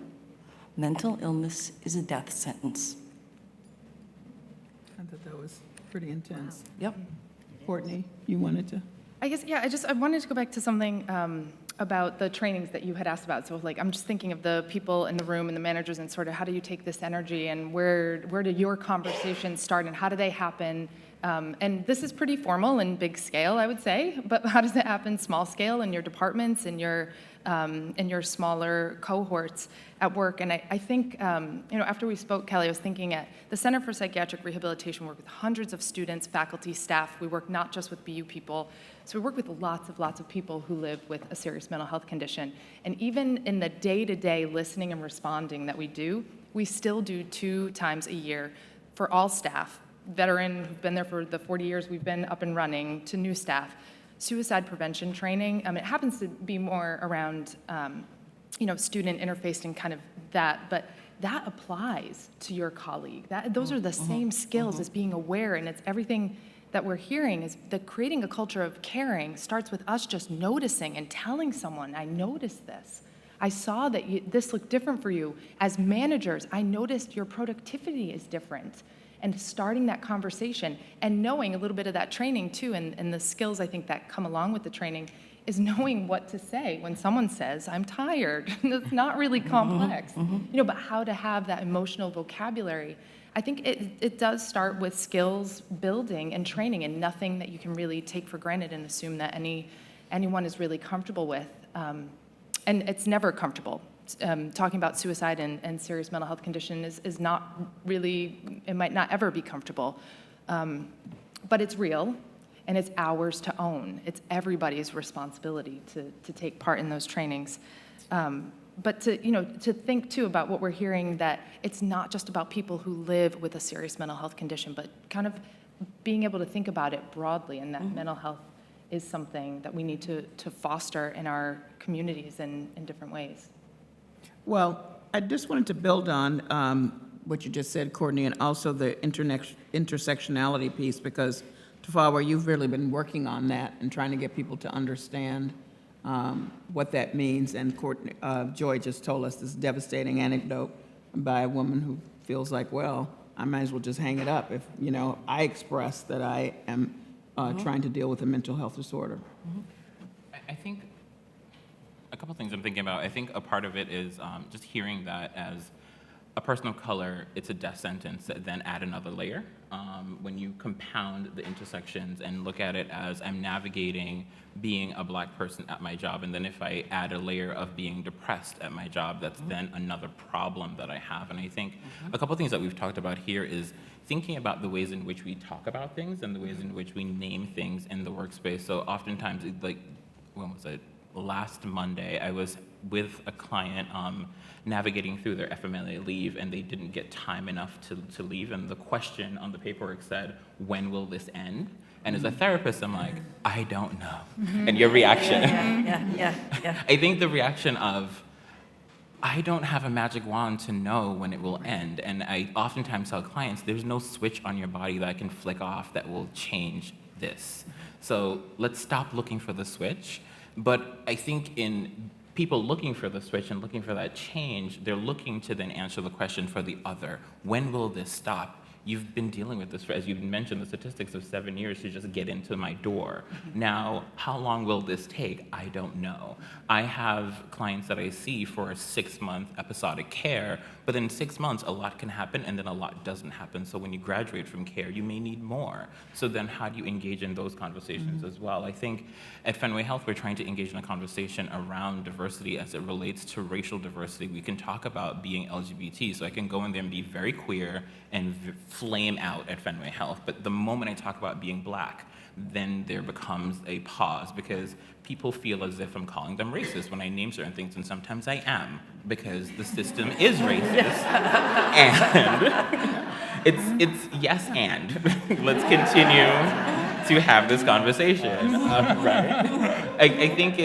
mental illness is a death sentence. I thought that was pretty intense. Yep. Courtney, you wanted to? I guess, yeah, I wanted to go back to something about the trainings that you had asked about. So, like, I'm just thinking of the people in the room and the managers, and sort of how do you take this energy, and where do your conversations start, and how do they happen And this is pretty formal and big scale, I would say, but how does it happen small scale in your departments, in your smaller cohorts at work? And I think, after we spoke, Kelly, I was thinking at the Center for Psychiatric Rehabilitation, we work with hundreds of students, faculty, staff. We work not just with BU people. So we work with lots of people who live with a serious mental health condition. And even in the day-to-day listening and responding that we do, we still do 2 times a year for all staff, veteran who've been there for the 40 years we've been up and running, to new staff, suicide prevention training. It happens to be more around, student interface and kind of that, but that applies to your colleague. Those are the same skills as being aware, and it's everything that we're hearing is that creating a culture of caring starts with us just noticing and telling someone, I noticed this. I saw that this looked different for you. As managers, I noticed your productivity is different. And starting that conversation and knowing a little bit of that training too, and the skills I think that come along with the training is knowing what to say when someone says, I'm tired. That's not really complex, but how to have that emotional vocabulary. I think it does start with skills building and training, and nothing that you can really take for granted and assume that anyone is really comfortable with. And it's never comfortable. Talking about suicide and serious mental health condition is not really, it might not ever be comfortable. But it's real, and it's ours to own. It's everybody's responsibility to take part in those trainings. But to think too about what we're hearing, that it's not just about people who live with a serious mental health condition, but kind of being able to think about it broadly, and that mental health is something that we need to foster in our communities in different ways. Well, I just wanted to build on what you just said, Courtney, and also the intersectionality piece, because Tafawa, you've really been working on that and trying to get people to understand what that means. And Courtney, Joy just told us this devastating anecdote by a woman who feels like, well, I might as well just hang it up if, I express that I am trying to deal with a mental health disorder. I think a couple things I'm thinking about. I think a part of it is just hearing that as a person of color, it's a death sentence, then add another layer. When you compound the intersections and look at it as I'm navigating being a black person at my job, and then if I add a layer of being depressed at my job, that's then another problem that I have. And I think a couple things that we've talked about here is thinking about the ways in which we talk about things and the ways in which we name things in the workspace. So oftentimes, when was it? Last Monday, I was with a client navigating through their FMLA leave, and they didn't get time enough to leave. And the question on the paperwork said, when will this end? And as a therapist, I'm like, I don't know. And your reaction. Yeah. I think the reaction of, I don't have a magic wand to know when it will end. And I oftentimes tell clients, there's no switch on your body that I can flick off that will change this. So let's stop looking for the switch. But I think in people looking for the switch and looking for that change, they're looking to then answer the question for the other. When will this stop? You've been dealing with this, as you mentioned, the statistics of 7 years to just get into my door. Now, how long will this take? I don't know. I have clients that I see for a 6-month episodic care, but in 6 months, a lot can happen, and then a lot doesn't happen. So when you graduate from care, you may need more. So then how do you engage in those conversations as well? I think at Fenway Health, we're trying to engage in a conversation around diversity as it relates to racial diversity. We can talk about being LGBT, so I can go in there and be very queer and flame out at Fenway Health. But the moment I talk about being black, then there becomes a pause, because people feel as if I'm calling them racist when I name certain things, and sometimes I am, because the system is racist. And it's yes and. Let's continue to have this conversation, right? I think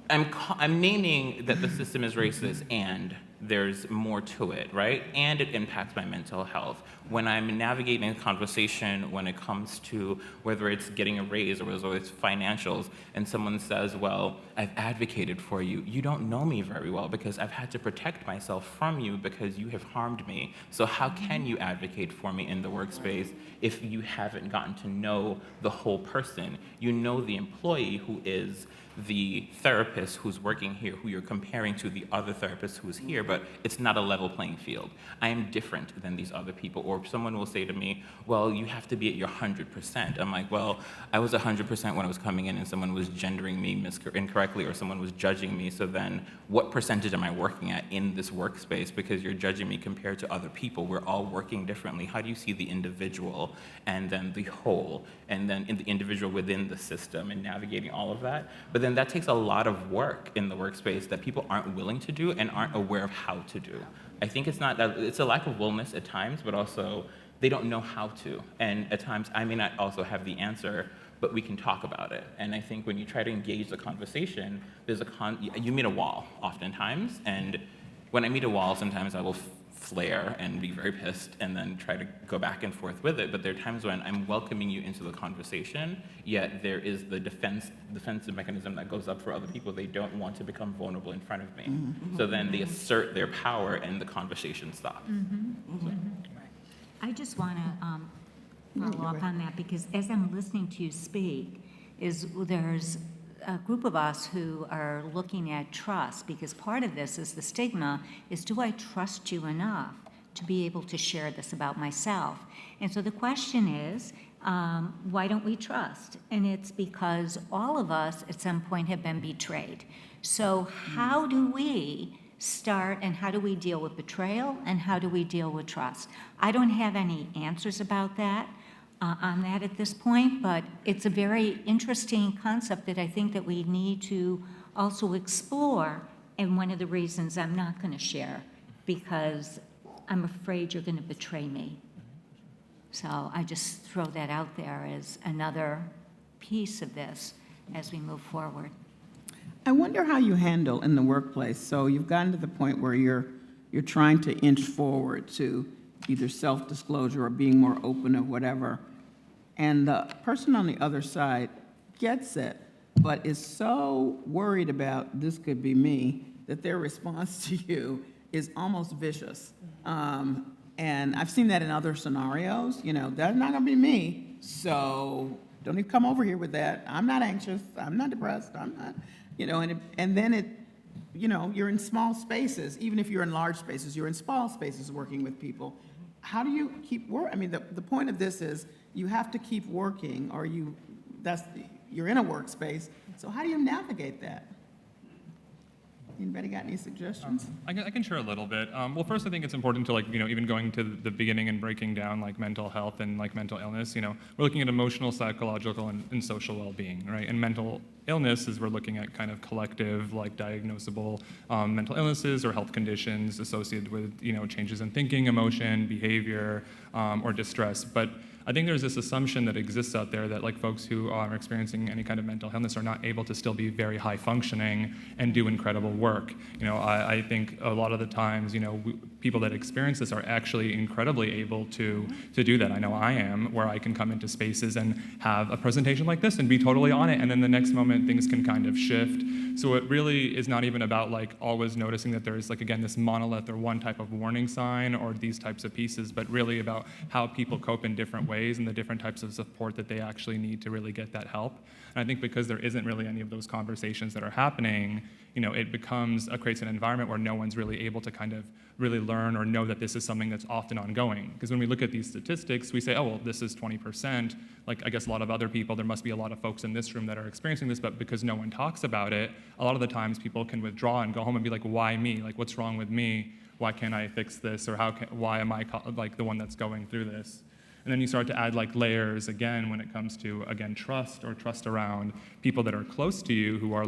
I'm naming that the system is racist and there's more to it, right? And it impacts my mental health. When I'm navigating a conversation when it comes to whether it's getting a raise or whether it's financials, and someone says, well, I've advocated for you. You don't know me very well because I've had to protect myself from you because you have harmed me. So how can you advocate for me in the workspace if you haven't gotten to know the whole person? You know the employee who is the therapist who's working here, who you're comparing to the other therapist who's here, but it's not a level playing field. I am different than these other people. Or someone will say to me, well, you have to be at your 100%. I'm like, well, I was 100% when I was coming in and someone was gendering me incorrectly or someone was judging me. So then what percentage am I working at in this workspace? Because you're judging me compared to other people. We're all working differently. How do you see the individual and then the whole and then in the individual within the system and navigating all of that? But then that takes a lot of work in the workspace that people aren't willing to do and aren't aware of how to do. I think it's not that, it's a lack of willingness at times, but also they don't know how to. And at times I may not also have the answer, but we can talk about it. And I think when you try to engage the conversation, you meet a wall oftentimes. And when I meet a wall, sometimes I will flare and be very pissed and then try to go back and forth with it. But there are times when I'm welcoming you into the conversation, yet there is the defensive mechanism that goes up for other people. They don't want to become vulnerable in front of me. So then they assert their power and the conversation stops. I just want to follow up on that, because as I'm listening to you speak, there's a group of us who are looking at trust, because part of this is the stigma is, do I trust you enough to be able to share this about myself? And so the question is, why don't we trust? And it's because all of us at some point have been betrayed. So how do we start, and how do we deal with betrayal, and how do we deal with trust? I don't have any answers about that. On that at this point, but it's a very interesting concept that I think that we need to also explore, and one of the reasons I'm not going to share, because I'm afraid you're going to betray me. So I just throw that out there as another piece of this as we move forward. I wonder how you handle in the workplace. So you've gotten to the point where you're trying to inch forward to either self-disclosure or being more open or whatever. And the person on the other side gets it, but is so worried about this could be me that their response to you is almost vicious. And I've seen that in other scenarios. You know, that's not going to be me, so don't even come over here with that. I'm not anxious. I'm not depressed. I'm not, you know, and then it, you know, you're in small spaces. Even if you're in large spaces, you're in small spaces working with people. How do you keep work? I mean, the point of this is you have to keep working, or you're in a workspace. So how do you navigate that? Anybody got any suggestions? I can share a little bit. Well, first, I think it's important to, even going to the beginning and breaking down, mental health and, mental illness. We're looking at emotional, psychological, and social well-being, right? And mental illness is we're looking at kind of collective, diagnosable mental illnesses or health conditions associated with, changes in thinking, emotion, behavior, or distress. But I think there's this assumption that exists out there that folks who are experiencing any kind of mental illness are not able to still be very high functioning and do incredible work. I think a lot of the times, people that experience this are actually incredibly able to do that. I know I am, where I can come into spaces and have a presentation like this and be totally on it, and then the next moment things can kind of shift. So it really is not even about always noticing that there's again this monolith or one type of warning sign or these types of pieces, but really about how people cope in different ways and the different types of support that they actually need to really get that help. And I think because there isn't really any of those conversations that are happening, it creates an environment where no one's really able to kind of really learn or know that this is something that's often ongoing. Because when we look at these statistics, we say, oh, well, this is 20%. I guess a lot of other people, there must be a lot of folks in this room that are experiencing this, but because no one talks about it, a lot of the times people can withdraw and go home and be like, why me? What's wrong with me? Why can't I fix this? Or why am I the one that's going through this? And then you start to add layers again when it comes to, again, trust around people that are close to you who are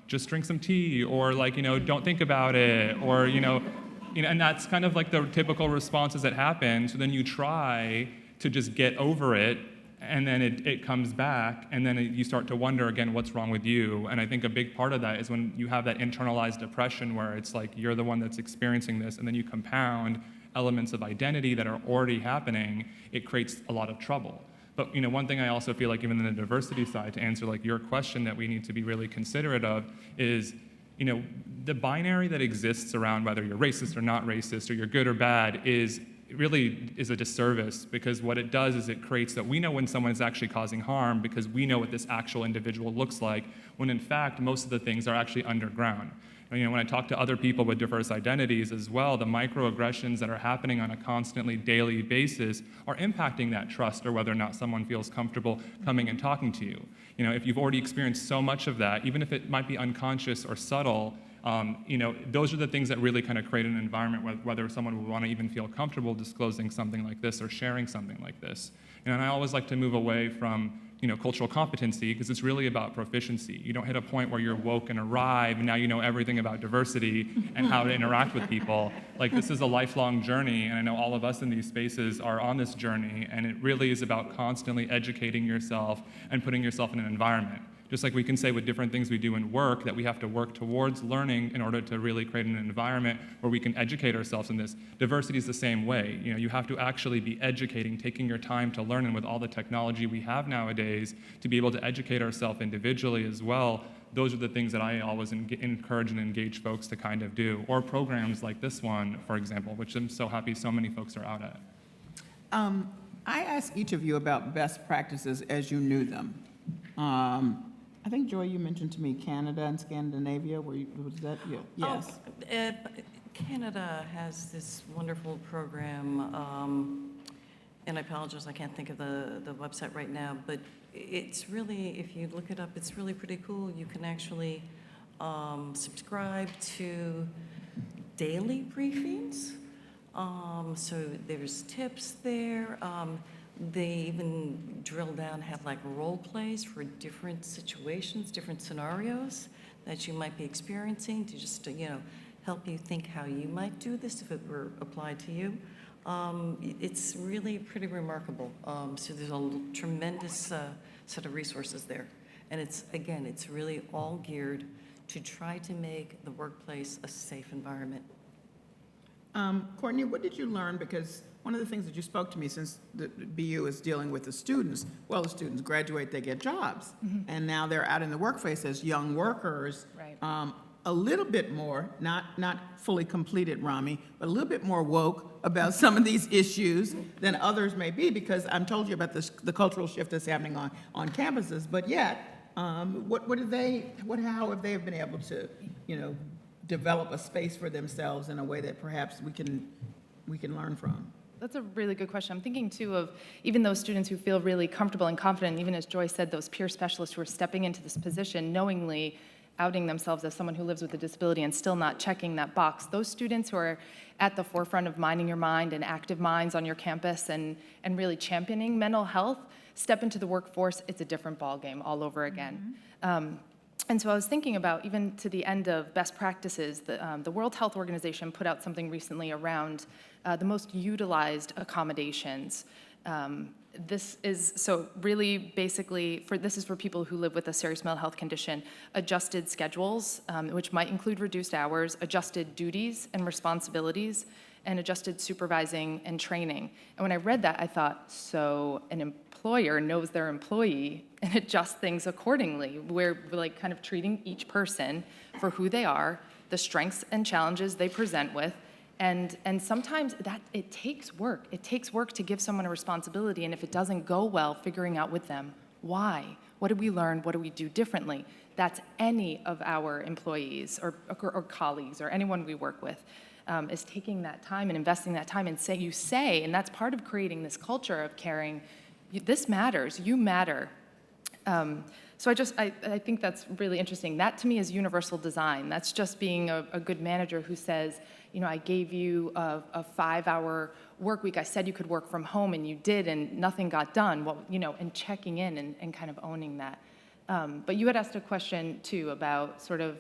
just drink some tea, or don't think about it, or, and that's kind of the typical responses that happen. So then you try to just get over it, and then it comes back, and then you start to wonder again, what's wrong with you? And I think a big part of that is when you have that internalized depression where it's you're the one that's experiencing this, and then you compound elements of identity that are already happening, it creates a lot of trouble. But one thing I also feel even in the diversity side, to answer your question that we need to be really considerate of is, the binary that exists around whether you're racist or not racist, or you're good or bad, is a disservice, because what it does is it creates that we know when someone is actually causing harm because we know what this actual individual looks like, when in fact most of the things are actually underground. When I talk to other people with diverse identities as well, the microaggressions that are happening on a constantly daily basis are impacting that trust or whether or not someone feels comfortable coming and talking to you. If you've already experienced so much of that, even if it might be unconscious or subtle, those are the things that really kind of create an environment whether someone would want to even feel comfortable disclosing something like this or sharing something like this. And I always like to move away from cultural competency, because it's really about proficiency. You don't hit a point where you're woke and arrive, and now you know everything about diversity and how to interact with people. Like, this is a lifelong journey, and I know all of us in these spaces are on this journey, and it really is about constantly educating yourself and putting yourself in an environment. Just like we can say with different things we do in work that we have to work towards learning in order to really create an environment where we can educate ourselves in this. Diversity is the same way. You have to actually be educating, taking your time to learn, and with all the technology we have nowadays, to be able to educate ourselves individually as well. Those are the things that I always encourage and engage folks to kind of do. Or programs like this one, for example, which I'm so happy so many folks are out at. I asked each of you about best practices as you knew them. I think, Joy, you mentioned to me Canada and Scandinavia. Was that you? Yes. Canada has this wonderful program, and I apologize, I can't think of the website right now, but it's really, if you look it up, it's really pretty cool. You can actually subscribe to daily briefings. So there's tips there. They even drill down, have like role plays for different situations, different scenarios that you might be experiencing to just, help you think how you might do this if it were applied to you. It's really pretty remarkable. So there's a tremendous set of resources there. And it's really all geared to try to make the workplace a safe environment. Courtney, what did you learn? Because one of the things that you spoke to me, since the BU is dealing with the students, well, the students graduate, they get jobs. And now they're out in the workplace as young workers. Right. A little bit more, not fully completed, Rami, but a little bit more woke about some of these issues than others may be, because I'm told you about the cultural shift that's happening on campuses, but yet, how have they been able to, develop a space for themselves in a way that perhaps we can learn from? That's a really good question. I'm thinking, too, of even those students who feel really comfortable and confident, even as Joy said, those peer specialists who are stepping into this position knowingly outing themselves as someone who lives with a disability and still not checking that box. Those students who are at the forefront of minding your mind and active minds on your campus and really championing mental health, step into the workforce, it's a different ballgame all over again. And so I was thinking about, even to the end of best practices, the World Health Organization put out something recently around the most utilized accommodations. This is, so really basically, this is for people who live with a serious mental health condition, adjusted schedules, which might include reduced hours, adjusted duties and responsibilities, and adjusted supervising and training. And when I read that, I thought, so an employer knows their employee and adjusts things accordingly. We're like kind of treating each person for who they are, the strengths and challenges they present with, and sometimes it takes work. It takes work to give someone a responsibility, and if it doesn't go well, figuring out with them, why? What did we learn? What do we do differently? That's any of our employees or colleagues or anyone we work with. Is taking that time and investing that time and and that's part of creating this culture of caring, this matters, you matter. So I think that's really interesting. That to me is universal design. That's just being a good manager who says, I gave you a 5-hour work week. I said you could work from home and you did and nothing got done. Well, and checking in and kind of owning that. But you had asked a question too about sort of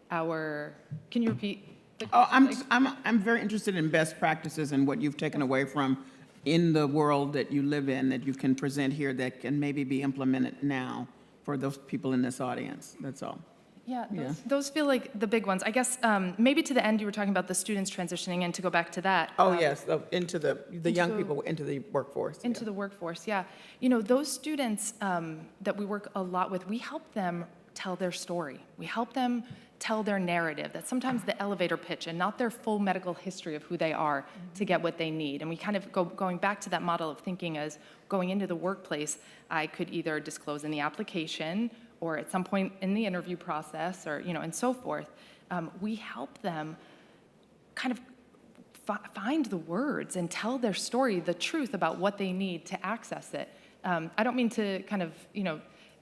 can you repeat? I'm very interested in best practices and what you've taken away from in the world that you live in that you can present here that can maybe be implemented now for those people in this audience. That's all. Yeah, those feel like the big ones. I guess maybe to the end you were talking about the students transitioning, and to go back to that. Yes, into the young people into the workforce. Into the workforce, yeah. Those students that we work a lot with, we help them tell their story. We help them tell their narrative. That's sometimes the elevator pitch and not their full medical history of who they are to get what they need. And we kind of going back to that model of thinking as going into the workplace, I could either disclose in the application or at some point in the interview process or, and so forth. we help them kind of find the words and tell their story, the truth about what they need to access it. I don't mean to kind of,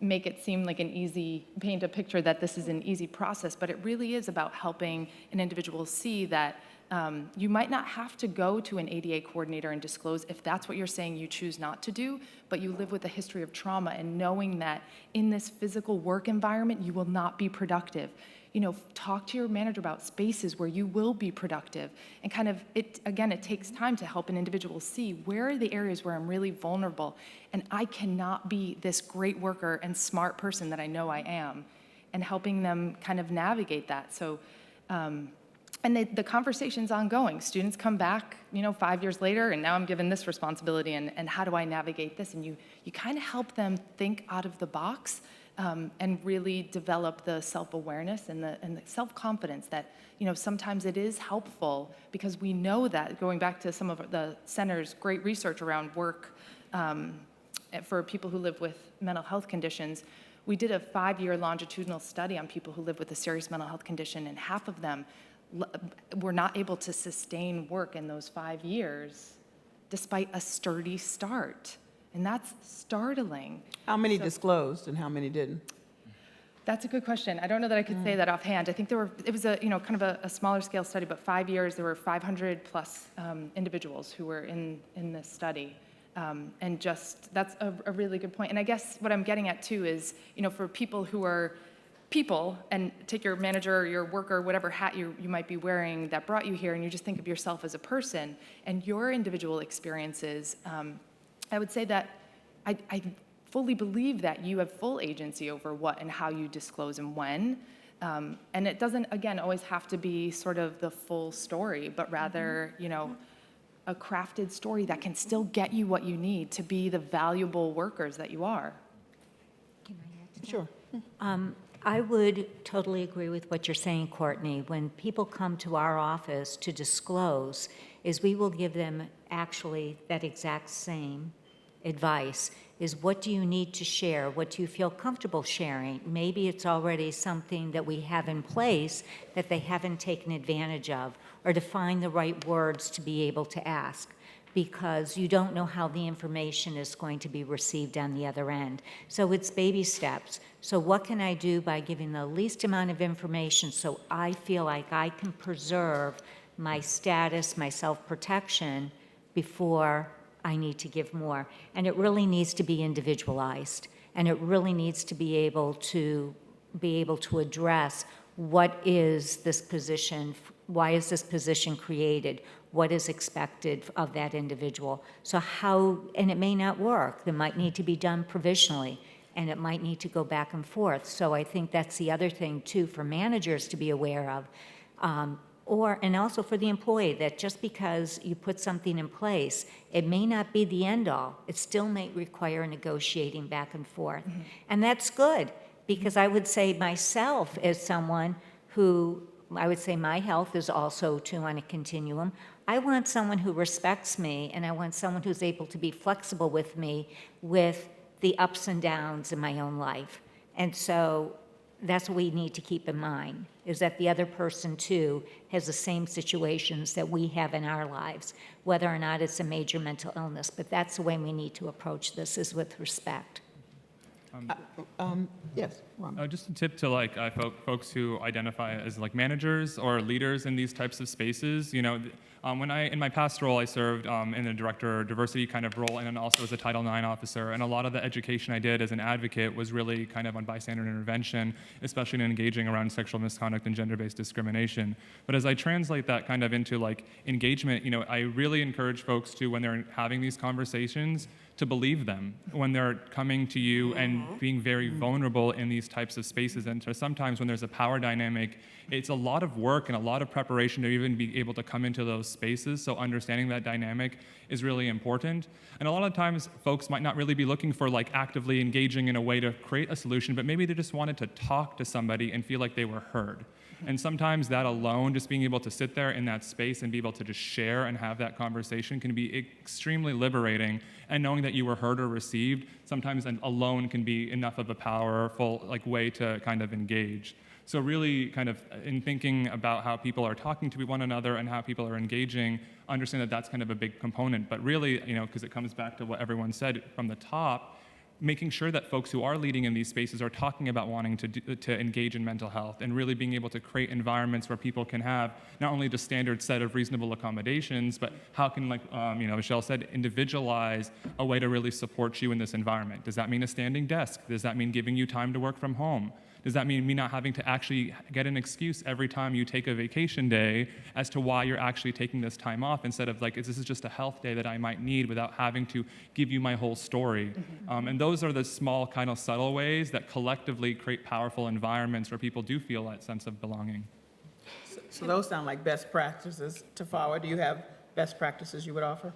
make it seem like paint a picture that this is an easy process, but it really is about helping an individual see that you might not have to go to an ADA coordinator and disclose if that's what you're saying you choose not to do, but you live with a history of trauma and knowing that in this physical work environment, you will not be productive. Talk to your manager about spaces where you will be productive. And kind of, it takes time to help an individual see where are the areas where I'm really vulnerable and I cannot be this great worker and smart person that I know I am, and helping them kind of navigate that. So, and the conversation's ongoing. Students come back, 5 years later, and now I'm given this responsibility, and how do I navigate this? And you kind of help them think out of the box, and really develop the self-awareness and the self-confidence that, sometimes it is helpful, because we know that, going back to some of the center's great research around work for people who live with mental health conditions, we did a 5-year longitudinal study on people who live with a serious mental health condition, and half of them were not able to sustain work in those 5 years despite a sturdy start. And that's startling. How many disclosed and how many didn't? That's a good question. I don't know that I could say that offhand. I think it was a, kind of a smaller scale study, but 5 years, there were 500 plus individuals who were in this study. And that's a really good point. And I guess what I'm getting at too is, for people who are people, and take your manager or your worker, whatever hat you might be wearing that brought you here, and you just think of yourself as a person and your individual experiences, I would say that I fully believe that you have full agency over what and how you disclose and when. And it doesn't, again, always have to be sort of the full story, but rather, a crafted story that can still get you what you need to be the valuable workers that you are. Can I add to that? Sure. I would totally agree with what you're saying, Courtney. When people come to our office to disclose, is we will give them actually that exact same advice, is what do you need to share? What do you feel comfortable sharing? Maybe it's already something that we have in place that they haven't taken advantage of, or to find the right words to be able to ask, because you don't know how the information is going to be received on the other end. So it's baby steps. So what can I do by giving the least amount of information so I feel like I can preserve my status, my self-protection, before I need to give more? And it really needs to be individualized, and it really needs to be able to address what is this position, why is this position created, what is expected of that individual. So and it may not work. It might need to be done provisionally, and it might need to go back and forth. So I think that's the other thing too for managers to be aware of, and also for the employee, that just because you put something in place, it may not be the end all. It still may require negotiating back and forth. Mm-hmm. And that's good, because I would say myself, as someone who, I would say my health is also too on a continuum. I want someone who respects me, and I want someone who's able to be flexible with me with the ups and downs in my own life. And so that's what we need to keep in mind, is that the other person too has the same situations that we have in our lives, whether or not it's a major mental illness. But that's the way we need to approach this, is with respect. Yes, Ron. Just a tip to folks who identify as managers or leaders in these types of spaces. When in my past role, I served in the director diversity kind of role, and then also as a Title IX officer. And a lot of the education I did as an advocate was really kind of on bystander intervention, especially in engaging around sexual misconduct and gender-based discrimination. But as I translate that kind of into engagement, I really encourage folks to, when they're having these conversations, to believe them when they're coming to you and being very vulnerable in these types of spaces. And so sometimes when there's a power dynamic, it's a lot of work and a lot of preparation to even be able to come into those spaces. So understanding that dynamic is really important. And a lot of times folks might not really be looking for actively engaging in a way to create a solution, but maybe they just wanted to talk to somebody and feel like they were heard. And sometimes that alone, just being able to sit there in that space and be able to just share and have that conversation, can be extremely liberating, and knowing that that you were heard or received, sometimes alone can be enough of a powerful way to kind of engage. So really kind of in thinking about how people are talking to one another and how people are engaging, understand that that's kind of a big component. But really, because it comes back to what everyone said from the top, making sure that folks who are leading in these spaces are talking about wanting to engage in mental health and really being able to create environments where people can have not only the standard set of reasonable accommodations, but how can, Michelle said, individualize a way to really support you in this environment. Does that mean a standing desk? Does that mean giving you time to work from home? Does that mean me not having to actually get an excuse every time you take a vacation day as to why you're actually taking this time off, instead of this is just a health day that I might need, without having to give you my whole story? And those are the small kind of subtle ways that collectively create powerful environments where people do feel that sense of belonging. So those sound like best practices to follow. Do you have best practices you would offer?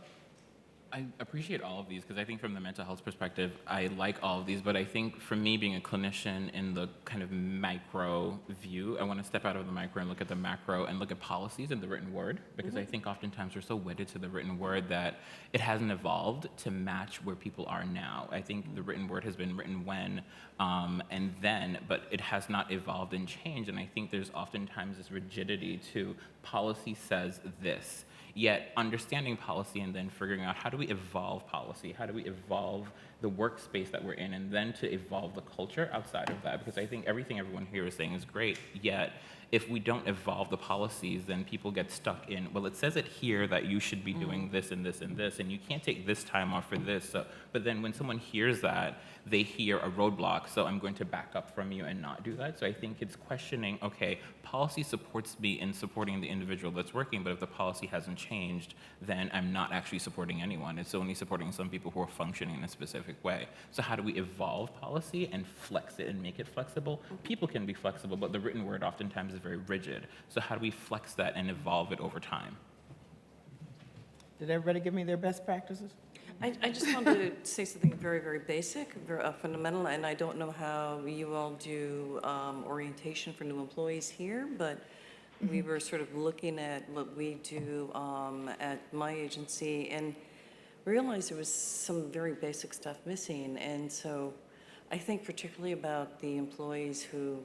I appreciate all of these because I think from the mental health perspective, I like all of these, but I think for me being a clinician in the kind of micro view, I want to step out of the micro and look at the macro and look at policies in the written word, because I think oftentimes we're so wedded to the written word that it hasn't evolved to match where people are now. I think the written word has been written when and then, but it has not evolved and changed, and I think there's oftentimes this rigidity to policy says this. Yet understanding policy and then figuring out how do we evolve policy, how do we evolve the workspace that we're in, and then to evolve the culture outside of that. Because I think everything everyone here is saying is great, yet if we don't evolve the policies, then people get stuck in, well, it says it here that you should be doing this and this and this, and you can't take this time off for this. So, but then when someone hears that, they hear a roadblock, so I'm going to back up from you and not do that. So I think it's questioning, okay, policy supports me in supporting the individual that's working, but if the policy hasn't changed, then I'm not actually supporting anyone. It's only supporting some people who are functioning in a specific way. So how do we evolve policy and flex it and make it flexible? People can be flexible, but the written word oftentimes is very rigid. So how do we flex that and evolve it over time? Did everybody give me their best practices? I just wanted to say something very, very basic, very fundamental, and I don't know how you all do orientation for new employees here, but we were sort of looking at what we do at my agency and realized there was some very basic stuff missing. And so I think particularly about the employees who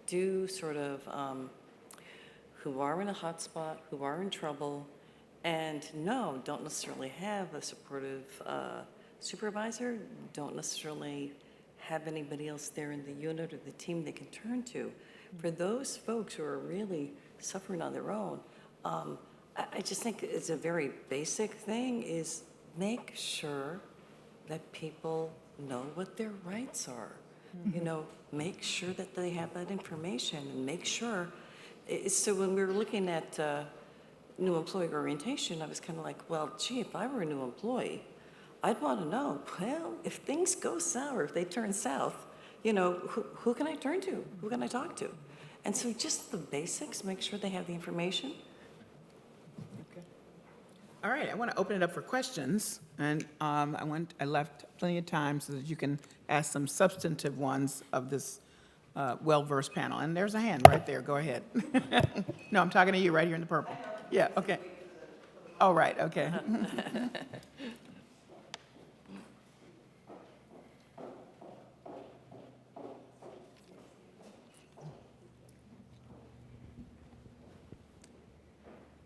do sort of, who are in a hot spot, who are in trouble, and no, don't necessarily have a supportive supervisor, don't necessarily have anybody else there in the unit or the team they can turn to. For those folks who are really suffering on their own, I just think it's a very basic thing is make sure that people know what their rights are. You know, make sure that they have that information and make sure. So when we were looking at new employee orientation, I was kind of like, well, gee, if I were a new employee, I'd want to know, well, if things go sour, if they turn south, you know, who can I turn to? Who can I talk to? And so just the basics, make sure they have the information. Okay. All right, I want to open it up for questions, and I left plenty of time so that you can ask some substantive ones of this well-versed panel. And there's a hand right there. Go ahead. No, I'm talking to you right here in the purple. Yeah, okay. Oh, right, okay.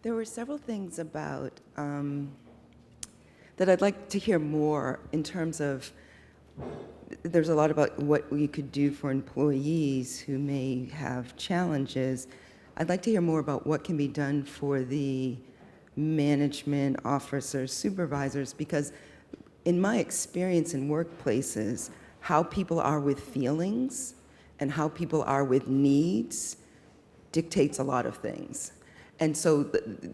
There were several things about that I'd like to hear more in terms of, there's a lot about what we could do for employees who may have challenges. I'd like to hear more about what can be done for the management, officers, supervisors, because in my experience in workplaces, how people are with feelings and how people are with needs dictates a lot of things. And so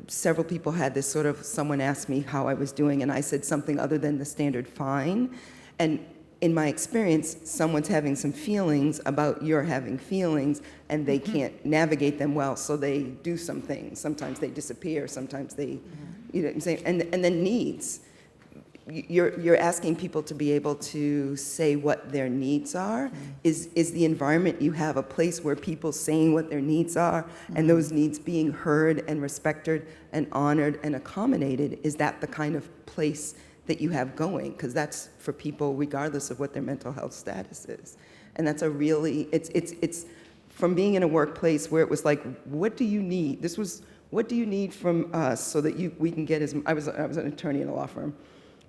several people had this sort of, someone asked me how I was doing, and I said something other than the standard fine. And in my experience, someone's having some feelings about you're having feelings, and they can't navigate them well, so they do some things. Sometimes they disappear, sometimes they, you know what I'm saying? And then needs. You're asking people to be able to say what their needs are. Is the environment you have a place where people saying what their needs are and those needs being heard and respected and honored and accommodated? Is that the kind of place that you have going, because that's for people regardless of what their mental health status is. And that's a really, it's from being in a workplace where it was like, what do you need? This was, what do you need from us so that we can get I was an attorney in a law firm.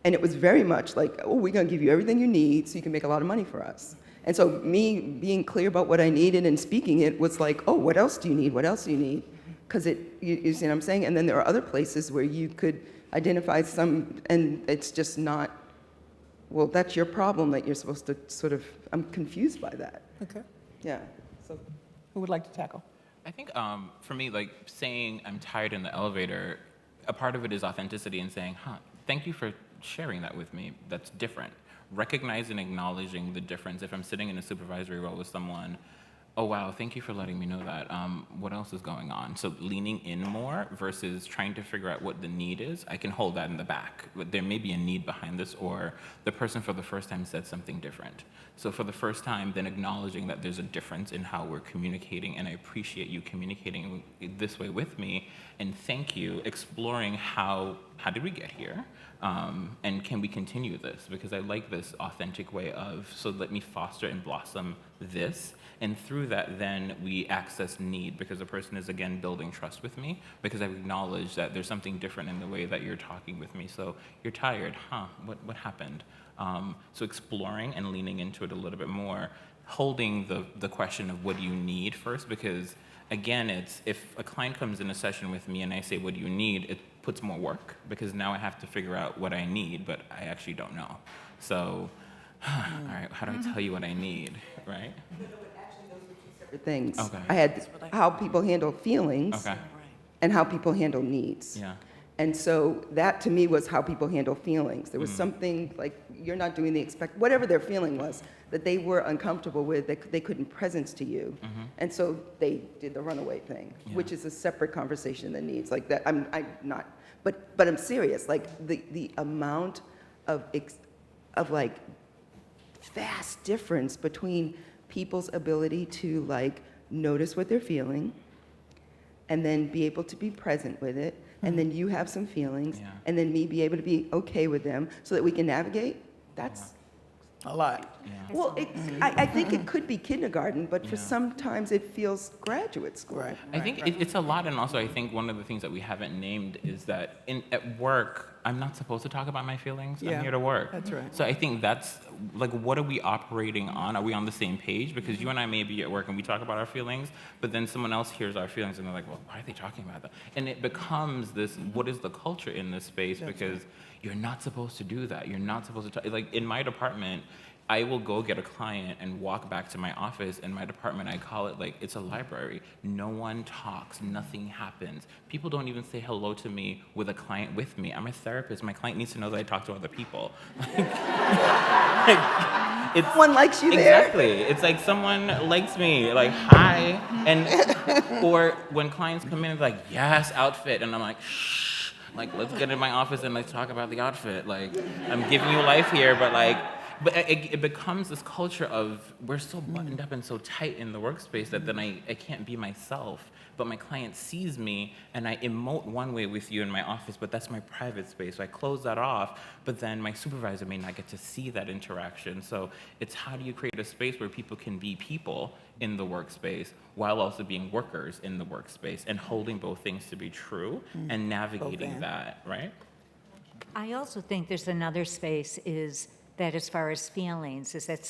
And it was very much like, oh, we're gonna give you everything you need so you can make a lot of money for us. And so me being clear about what I needed and speaking it was like, oh, what else do you need? What else do you need? Because you see what I'm saying? And then there are other places where you could identify some, and it's just not, well, that's your problem that you're supposed to sort of, I'm confused by that. Okay. Yeah, so. Who would like to tackle? I think for me, like saying I'm tired in the elevator, a part of it is authenticity and saying, thank you for sharing that with me. That's different. Recognizing and acknowledging the difference. If I'm sitting in a supervisory role with someone, oh wow, thank you for letting me know that. What else is going on? So leaning in more versus trying to figure out what the need is. I can hold that in the back. There may be a need behind this, or the person for the first time said something different. So for the first time, then acknowledging that there's a difference in how we're communicating, and I appreciate you communicating this way with me, and thank you, exploring how did we get here? And can we continue this? Because I like this authentic way of, so let me foster and blossom this. And through that, then we access need, because the person is, again, building trust with me, because I've acknowledged that there's something different in the way that you're talking with me. So you're tired, what happened? So exploring and leaning into it a little bit more, holding the question of what do you need first, because again, it's, if a client comes in a session with me and I say, what do you need? It puts more work, because now I have to figure out what I need, but I actually don't know. So, all right, how do I tell you what I need, right? Things. Okay. I had how people handle feelings Okay. and how people handle needs. Yeah. And so that to me was how people handle feelings. There was something like you're not doing the whatever their feeling was that they were uncomfortable with, that they couldn't presence to you. And so they did the runaway thing, which is a separate conversation than needs. Like that, I'm not, but I'm serious. Like the amount of like vast difference between people's ability to like notice what they're feeling and then be able to be present with it, and then you have some feelings, and then me be able to be okay with them so that we can navigate. That's A lot. well, I think it could be kindergarten, but for sometimes it feels graduate school. Right. I think it's a lot, and also I think one of the things that we haven't named is that at work, I'm not supposed to talk about my feelings. Yeah, I'm here to work. that's right. So I think that's, like, what are we operating on? Are we on the same page? Because you and I may be at work and we talk about our feelings, but then someone else hears our feelings and they're like, well, why are they talking about that? And it becomes this, what is the culture in this space? Because you're not supposed to do that. You're not supposed to talk. Like, in my department, I will go get a client and walk back to my office. In my department, I call it like, it's a library. No one talks, nothing happens. People don't even say hello to me with a client with me. I'm a therapist. My client needs to know that I talk to other people. Someone likes you there. Exactly. It's like someone likes me, like, hi. And, or when clients come in and they're like, yes, outfit. And I'm like, shh, like, let's get in my office and let's talk about the outfit. Like, I'm giving you life here, but like, but it becomes this culture of we're so buttoned up and so tight in the workspace that then I can't be myself. But my client sees me and I emote one way with you in my office, but that's my private space. So I close that off, but then my supervisor may not get to see that interaction. So it's how do you create a space where people can be people in the workspace while also being workers in the workspace and holding both things to be true and navigating that, right? I also think there's another space is that as far as feelings, is that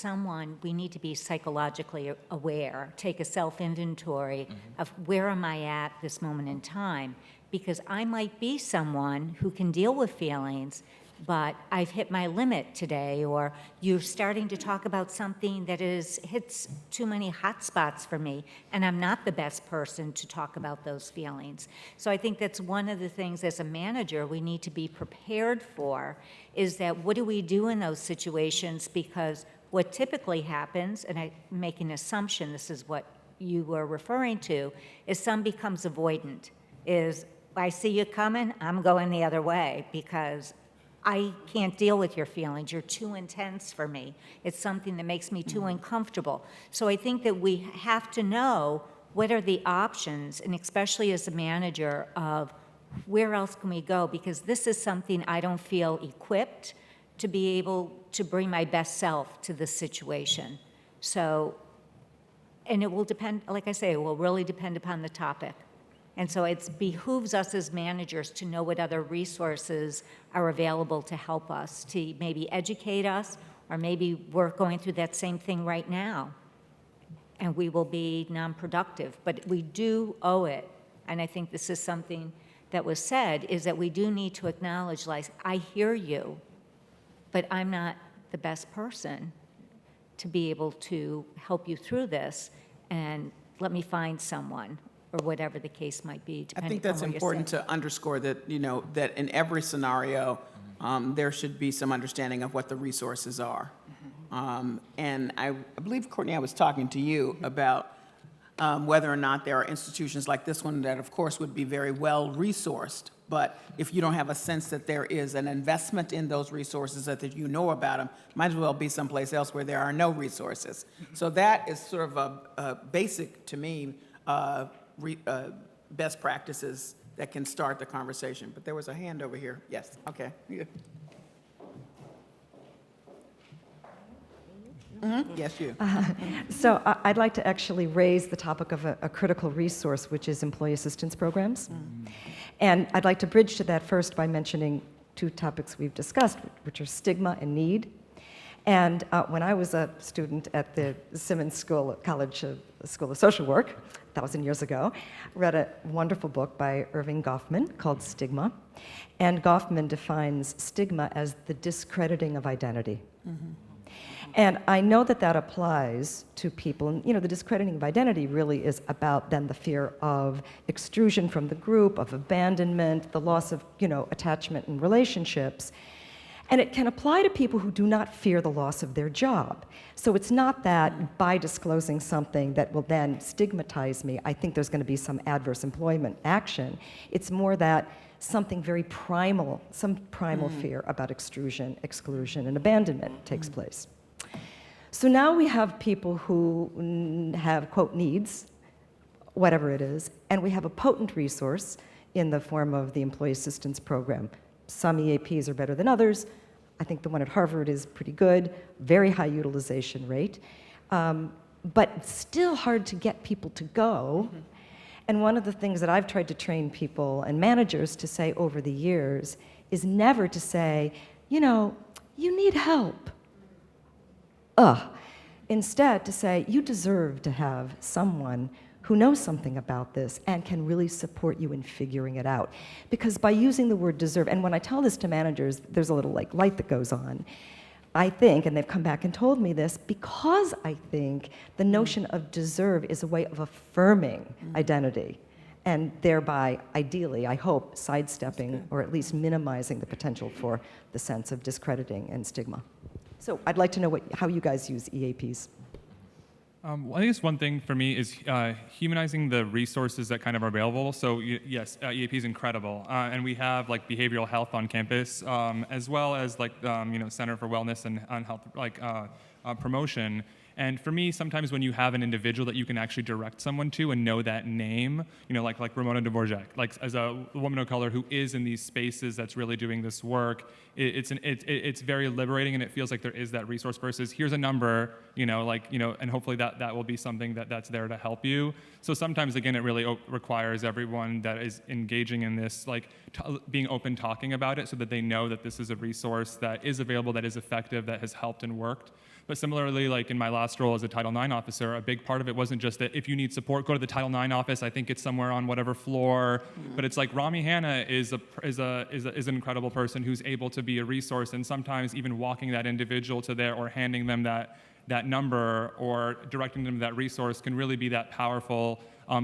we need to be psychologically aware, take a self-inventory of where am I at this moment in time, because I might be someone who can deal with feelings, but I've hit my limit today, or you're starting to talk about something that hits too many hot spots for me, and I'm not the best person to talk about those feelings. So I think that's one of the things as a manager we need to be prepared for, is that what do we do in those situations? Because what typically happens, and I make an assumption this is what you were referring to, is some becomes avoidant, is I see you coming, I'm going the other way because I can't deal with your feelings. You're too intense for me. It's something that makes me too uncomfortable. So I think that we have to know what are the options, and especially as a manager, of where else can we go? Because this is something I don't feel equipped to be able to bring my best self to this situation. So, and it will depend, like I say, it will really depend upon the topic. And so it behooves us as managers to know what other resources are available to help us, to maybe educate us, or maybe we're going through that same thing right now, and we will be non-productive. But we do owe it, and I think this is something that was said, is that we do need to acknowledge, like, I hear you, but I'm not the best person to be able to help you through this, and let me find someone, or whatever the case might be, I depending think on that's what you're important saying. to underscore that, that in every scenario, there should be some understanding of what the resources are. And I believe, Courtney, I was talking to you about whether or not there are institutions like this one that, of course, would be very well resourced. But if you don't have a sense that there is an investment in those resources, that you know about them, might as well be someplace else where there are no resources. So that is sort of a basic, to me, best practices that can start the conversation. But there was a hand over here. Yes, okay. Yeah. Yes, you. So I'd like to actually raise the topic of a critical resource, which is employee assistance programs. And I'd like to bridge to that first by mentioning two topics we've discussed, which are stigma and need. And when I was a student at the Simmons College School of Social Work, 1,000 years ago, read a wonderful book by Irving Goffman called Stigma. And Goffman defines stigma as the discrediting of identity. And I know that that applies to people. And, the discrediting of identity really is about then the fear of extrusion from the group, of abandonment, the loss of, attachment and relationships. And it can apply to people who do not fear the loss of their job. So it's not that by disclosing something that will then stigmatize me, I think there's going to be some adverse employment action. It's more that something very primal, some primal fear about extrusion, exclusion, and abandonment takes place. So now we have people who have, quote, needs, whatever it is, and we have a potent resource in the form of the Employee Assistance Program. Some EAPs are better than others. I think the one at Harvard is pretty good, very high utilization rate, but still hard to get people to go. And one of the things that I've tried to train people and managers to say over the years is never to say, you need help. Instead, to say, you deserve to have someone who knows something about this and can really support you in figuring it out. Because by using the word deserve, and when I tell this to managers, there's a little light that goes on. I think, and they've come back and told me this, because I think the notion of deserve is a way of affirming identity, and thereby, ideally, I hope, sidestepping or at least minimizing the potential for the sense of discrediting and stigma. So I'd like to know how you guys use EAPs. Well, I guess one thing for me is humanizing the resources that kind of are available. So yes, EAP is incredible, and we have behavioral health on campus, as well as Center for Wellness and Health promotion. And for me, sometimes when you have an individual that you can actually direct someone to and know that name, like Ramona Dvorak, as a woman of color who is in these spaces that's really doing this work, it's very liberating, and it feels like there is that resource versus here's a number, and hopefully that will be something that's there to help you. So sometimes, again, it really requires everyone that is engaging in this, being open, talking about it so that they know that this is a resource that is available, that is effective, that has helped and worked. But similarly, in my last role as a Title IX officer, a big part of it wasn't just that if you need support, go to the Title IX office. I think it's somewhere on whatever floor. But it's Rami Hanna is an incredible person who's able to be a resource, and sometimes even walking that individual to there or handing them that number or directing them to that resource can really be that powerful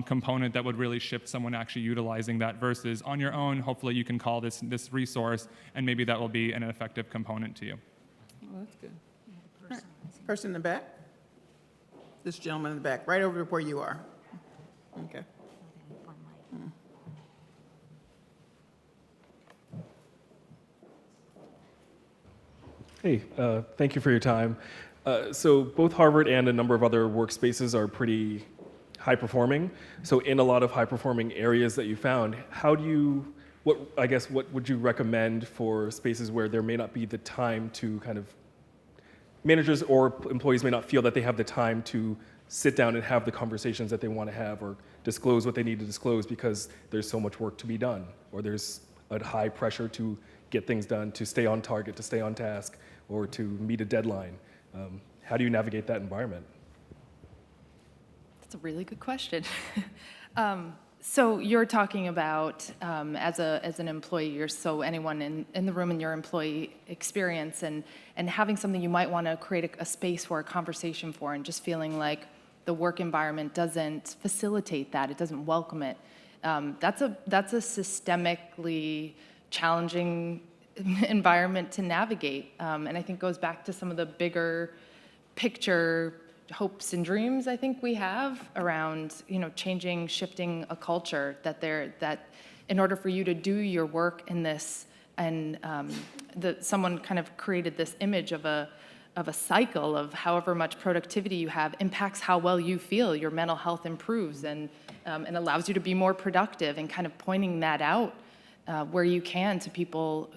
component that would really shift someone actually utilizing that versus on your own. Hopefully, you can call this resource, and maybe that will be an effective component to you. Well, that's good. Person in the back? This gentleman in the back, right over where you are. Okay. Hey, thank you for your time. So both Harvard and a number of other workspaces are pretty high performing. So in a lot of high performing areas that you found, how do you what would you recommend for spaces where there may not be the time to kind of, managers or employees may not feel that they have the time to sit down and have the conversations that they want to have or disclose what they need to disclose because there's so much work to be done, or there's a high pressure to get things done, to stay on target, to stay on task, or to meet a deadline. How do you navigate that environment? That's a really good question. So you're talking about as an employee, or so anyone in the room in your employee experience, and having something you might want to create a space for, a conversation for, and just feeling like the work environment doesn't facilitate that, it doesn't welcome it. That's a systemically challenging environment to navigate, and I think goes back to some of the bigger picture hopes and dreams I think we have around, changing, shifting a culture that in order for you to do your work in this, and someone kind of created this image of a cycle of however much productivity you have impacts how well you feel, your mental health improves, and allows you to be more productive, and kind of pointing that out where you can to people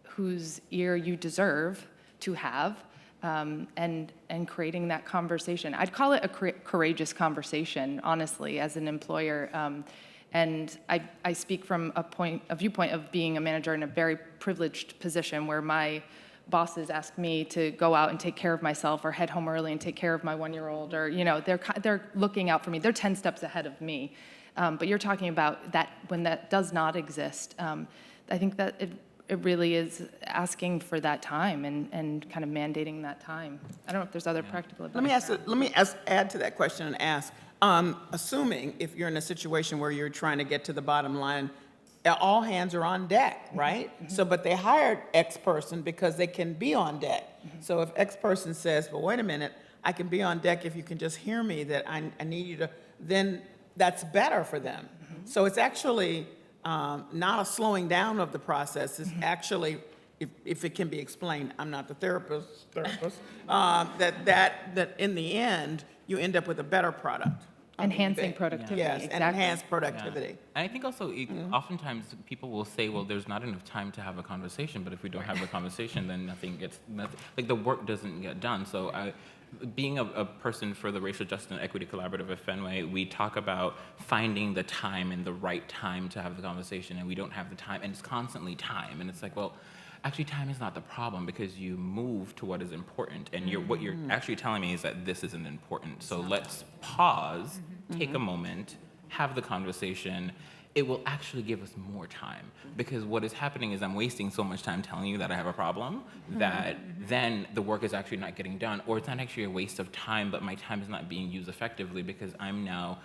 whose ear you deserve to have. And creating that conversation. I'd call it a courageous conversation, honestly, as an employer. And I speak from a viewpoint of being a manager in a very privileged position where my bosses ask me to go out and take care of myself, or head home early and take care of my 1-year-old, or they're looking out for me. They're 10 steps ahead of me. But you're talking about that when that does not exist. I think that it really is asking for that time and kind of mandating that time. I don't know if there's other practical advice. Let me add to that question and ask, assuming if you're in a situation where you're trying to get to the bottom line, all hands are on deck, right? So, but they hired X person because they can be on deck. So if X person says, well, wait a minute, I can be on deck if you can just hear me, that I need you to, then that's better for them. So it's actually not a slowing down of the process. It's actually, if it can be explained, I'm not the therapist, that in the end, you end up with a better product. Enhancing productivity. Yes, exactly. and enhanced productivity. Yeah. And I think also, oftentimes people will say, well, there's not enough time to have a conversation, but if we don't have the conversation, then nothing, like the work doesn't get done. So being a person for the Racial Justice and Equity Collaborative at Fenway, we talk about finding the time and the right time to have the conversation, and we don't have the time, and it's constantly time. And it's like, well, actually time is not the problem, because you move to what is important, and what you're actually telling me is that this isn't important. So let's pause, take a moment, have the conversation. It will actually give us more time, because what is happening is I'm wasting so much time telling you that I have a problem that then the work is actually not getting done, or it's not actually a waste of time, but my time is not being used effectively because I'm now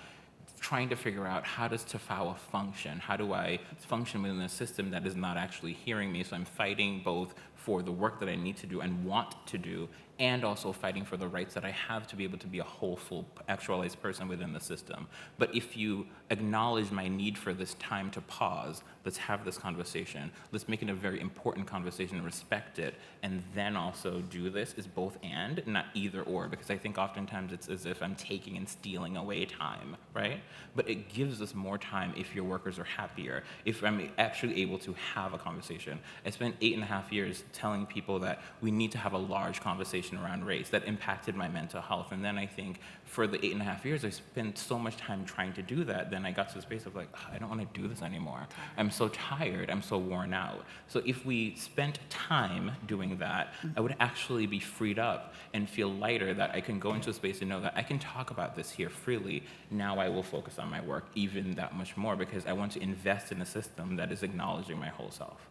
trying to figure out how does Tafawa function? How do I function within a system that is not actually hearing me? So I'm fighting both for the work that I need to do and want to do, and also fighting for the rights that I have to be able to be a whole, full, actualized person within the system. But if you acknowledge my need for this time to pause, let's have this conversation, let's make it a very important conversation and respect it, and then also do this is both and, not either or, because I think oftentimes it's as if I'm taking and stealing away time, right? But it gives us more time if your workers are happier, if I'm actually able to have a conversation. I spent 8.5 years telling people that we need to have a large conversation around race that impacted my mental health. And then I think for the 8.5 years, I spent so much time trying to do that, then I got to the space of like, I don't want to do this anymore. I'm so tired, I'm so worn out. So if we spent time doing that, I would actually be freed up and feel lighter, that I can go into a space and know that I can talk about this here freely. Now I will focus on my work even that much more, because I want to invest in a system that is acknowledging my whole self.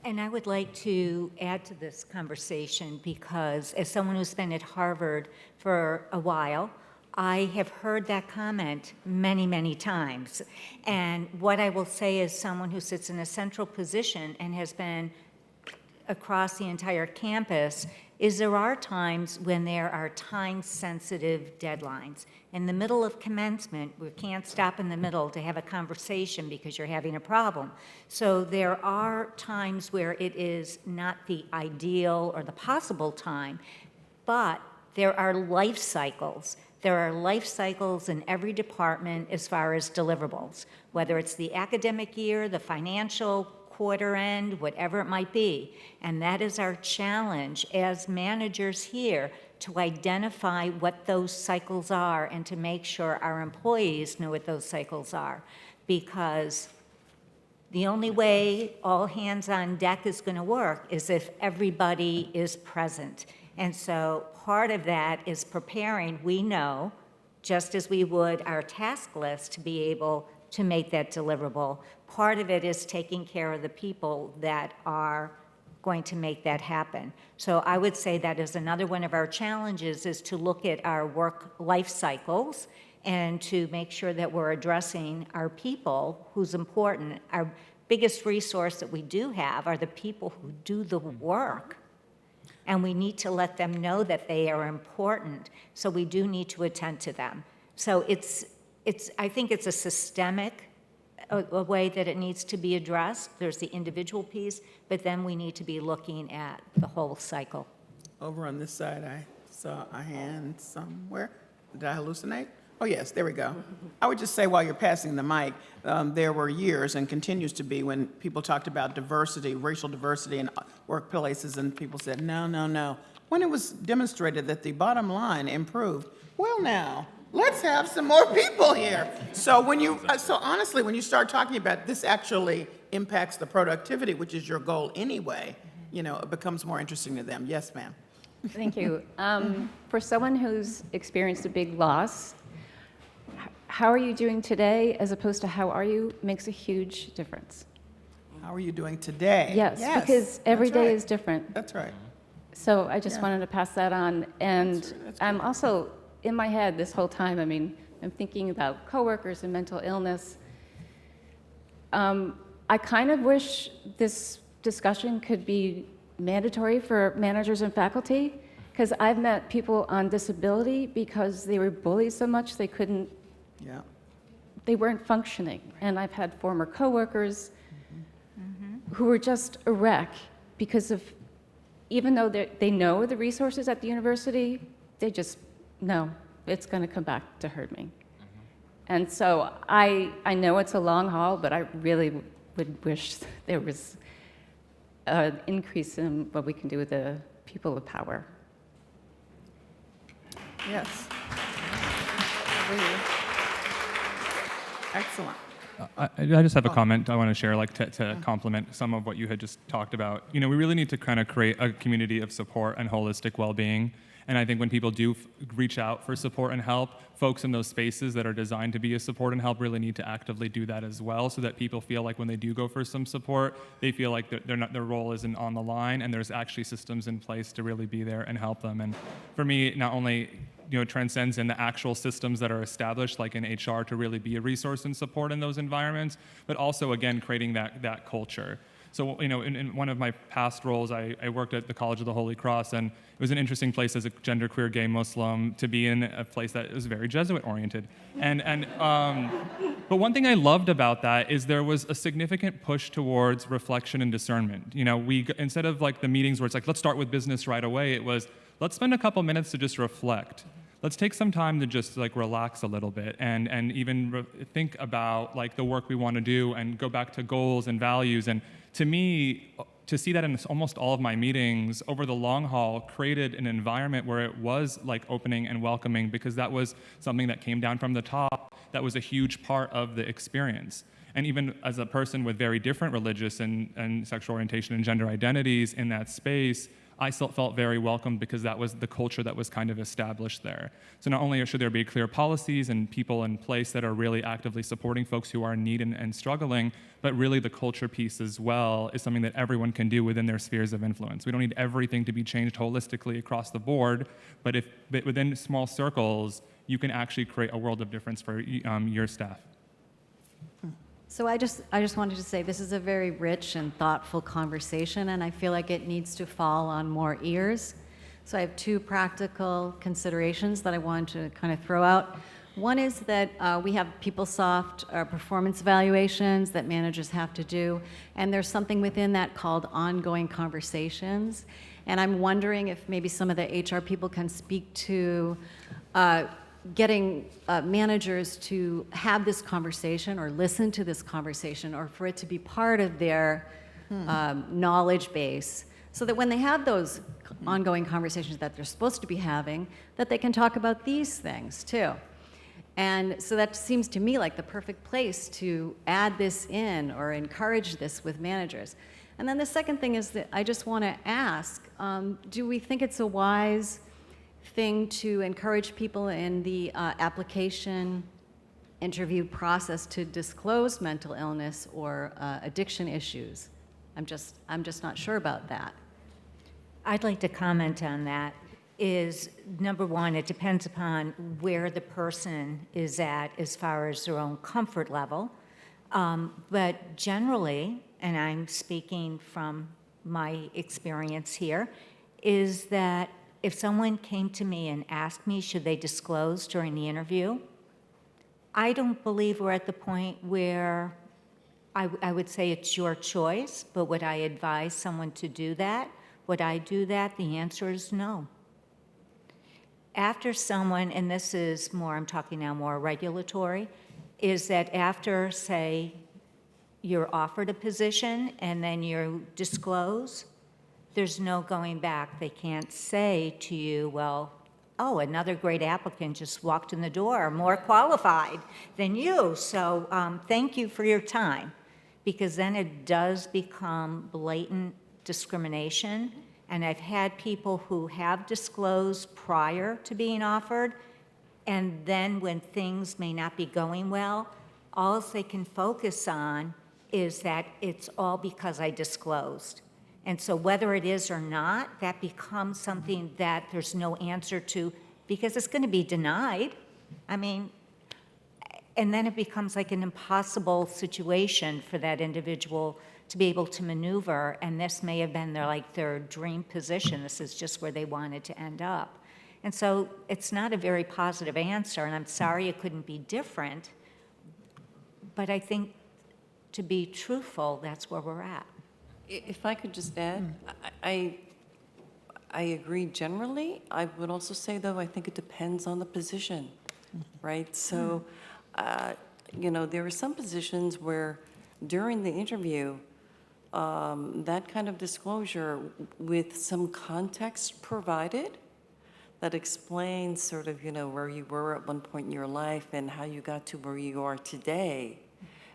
And I would like to add to this conversation, because as someone who's been at Harvard for a while, I have heard that comment many, many times. And what I will say as someone who sits in a central position and has been across the entire campus is there are times when there are time-sensitive deadlines. In the middle of commencement, we can't stop in the middle to have a conversation because you're having a problem. So there are times where it is not the ideal or the possible time, but there are life cycles There are life cycles in every department as far as deliverables, whether it's the academic year, the financial quarter end, whatever it might be. And that is our challenge as managers here, to identify what those cycles are and to make sure our employees know what those cycles are. Because the only way all hands on deck is going to work is if everybody is present. And so part of that is preparing, we know, just as we would our task list to be able to make that deliverable. Part of it is taking care of the people that are going to make that happen. So I would say that is another one of our challenges, is to look at our work life cycles and to make sure that we're addressing our people who's important. Our biggest resource that we do have are the people who do the work. And we need to let them know that they are important. So we do need to attend to them. So I think it's a systemic a way that it needs to be addressed. There's the individual piece, but then we need to be looking at the whole cycle. Over on this side, I saw a hand somewhere. Did I hallucinate? Oh, yes, there we go. I would just say, while you're passing the mic, there were years, and continues to be, when people talked about diversity, racial diversity in workplaces, and people said, no, no, no. When it was demonstrated that the bottom line improved, well, now, let's have some more people here. So honestly, when you start talking about this actually impacts the productivity, which is your goal anyway, it becomes more interesting to them. Yes, ma'am. Thank you. For someone who's experienced a big loss, how are you doing today as opposed to how are you makes a huge difference. How are you doing today? Yes, because every day is different. That's right. So I just wanted to pass that on. And I'm also, in my head this whole time, I'm thinking about coworkers and mental illness. I kind of wish this discussion could be mandatory for managers and faculty, because I've met people on disability because they were bullied so much they weren't functioning. And I've had former coworkers who were just a wreck because of, even though they know the resources at the university, they just know it's going to come back to hurt me. And so I know it's a long haul, but I really would wish there was an increase in what we can do with the people of power. Yes. Excellent. I just have a comment I want to share, to complement some of what you had just talked about. We really need to kind of create a community of support and holistic well-being. And I think when people do reach out for support and help, folks in those spaces that are designed to be a support and help really need to actively do that as well, so that people feel like when they do go for some support, they feel like their role isn't on the line, and there's actually systems in place to really be there and help them. And for me, not only it transcends in the actual systems that are established, like in HR, to really be a resource and support in those environments, but also, again, creating that culture. So, in one of my past roles, I worked at the College of the Holy Cross, and it was an interesting place as a genderqueer gay Muslim to be in a place that was very Jesuit-oriented. But one thing I loved about that is there was a significant push towards reflection and discernment. Instead of the meetings where it's let's start with business right away, it was, let's spend a couple minutes to just reflect. Let's take some time to just relax a little bit and even think about the work we want to do and go back to goals and values. And to me, to see that in almost all of my meetings over the long haul created an environment where it was opening and welcoming, because that was something that came down from the top. That was a huge part of the experience. And even as a person with very different religious and sexual orientation and gender identities in that space, I still felt very welcomed, because that was the culture that was kind of established there. So not only should there be clear policies and people in place that are really actively supporting folks who are in need and struggling, but really the culture piece as well is something that everyone can do within their spheres of influence. We don't need everything to be changed holistically across the board, but within small circles, you can actually create a world of difference for your staff. So I just wanted to say this is a very rich and thoughtful conversation, and I feel like it needs to fall on more ears. So I have two practical considerations that I wanted to kind of throw out. One is that we have PeopleSoft performance evaluations that managers have to do, and there's something within that called ongoing conversations. And I'm wondering if maybe some of the HR people can speak to getting managers to have this conversation or listen to this conversation or for it to be part of their knowledge base so that when they have those ongoing conversations that they're supposed to be having, that they can talk about these things too. And so that seems to me like the perfect place to add this in or encourage this with managers. And then the second thing is that I just want to ask, do we think it's a wise thing to encourage people in the application interview process to disclose mental illness or addiction issues? I'm just not sure about that. I'd like to comment on that. Is number one, it depends upon where the person is at as far as their own comfort level. But generally, and I'm speaking from my experience here, is that if someone came to me and asked me, should they disclose during the interview, I don't believe we're at the point where I would say it's your choice, but would I advise someone to do that? Would I do that? The answer is no. After someone, and this is more, I'm talking now more regulatory, is that after, say, you're offered a position and then you disclose, there's no going back. They can't say to you, well, oh, another great applicant just walked in the door, more qualified than you, so thank you for your time. Because then it does become blatant discrimination. And I've had people who have disclosed prior to being offered, and then when things may not be going well, all they can focus on is that it's all because I disclosed. And so whether it is or not, that becomes something that there's no answer to because it's going to be denied. I mean, and then it becomes like an impossible situation for that individual to be able to maneuver, and this may have been their dream position. This is just where they wanted to end up. And so it's not a very positive answer, and I'm sorry it couldn't be different, but I think to be truthful, that's where we're at. If I could just add, I agree generally. I would also say, though, I think it depends on the position, right? So, there are some positions where during the interview, that kind of disclosure with some context provided that explains sort of, where you were at one point in your life and how you got to where you are today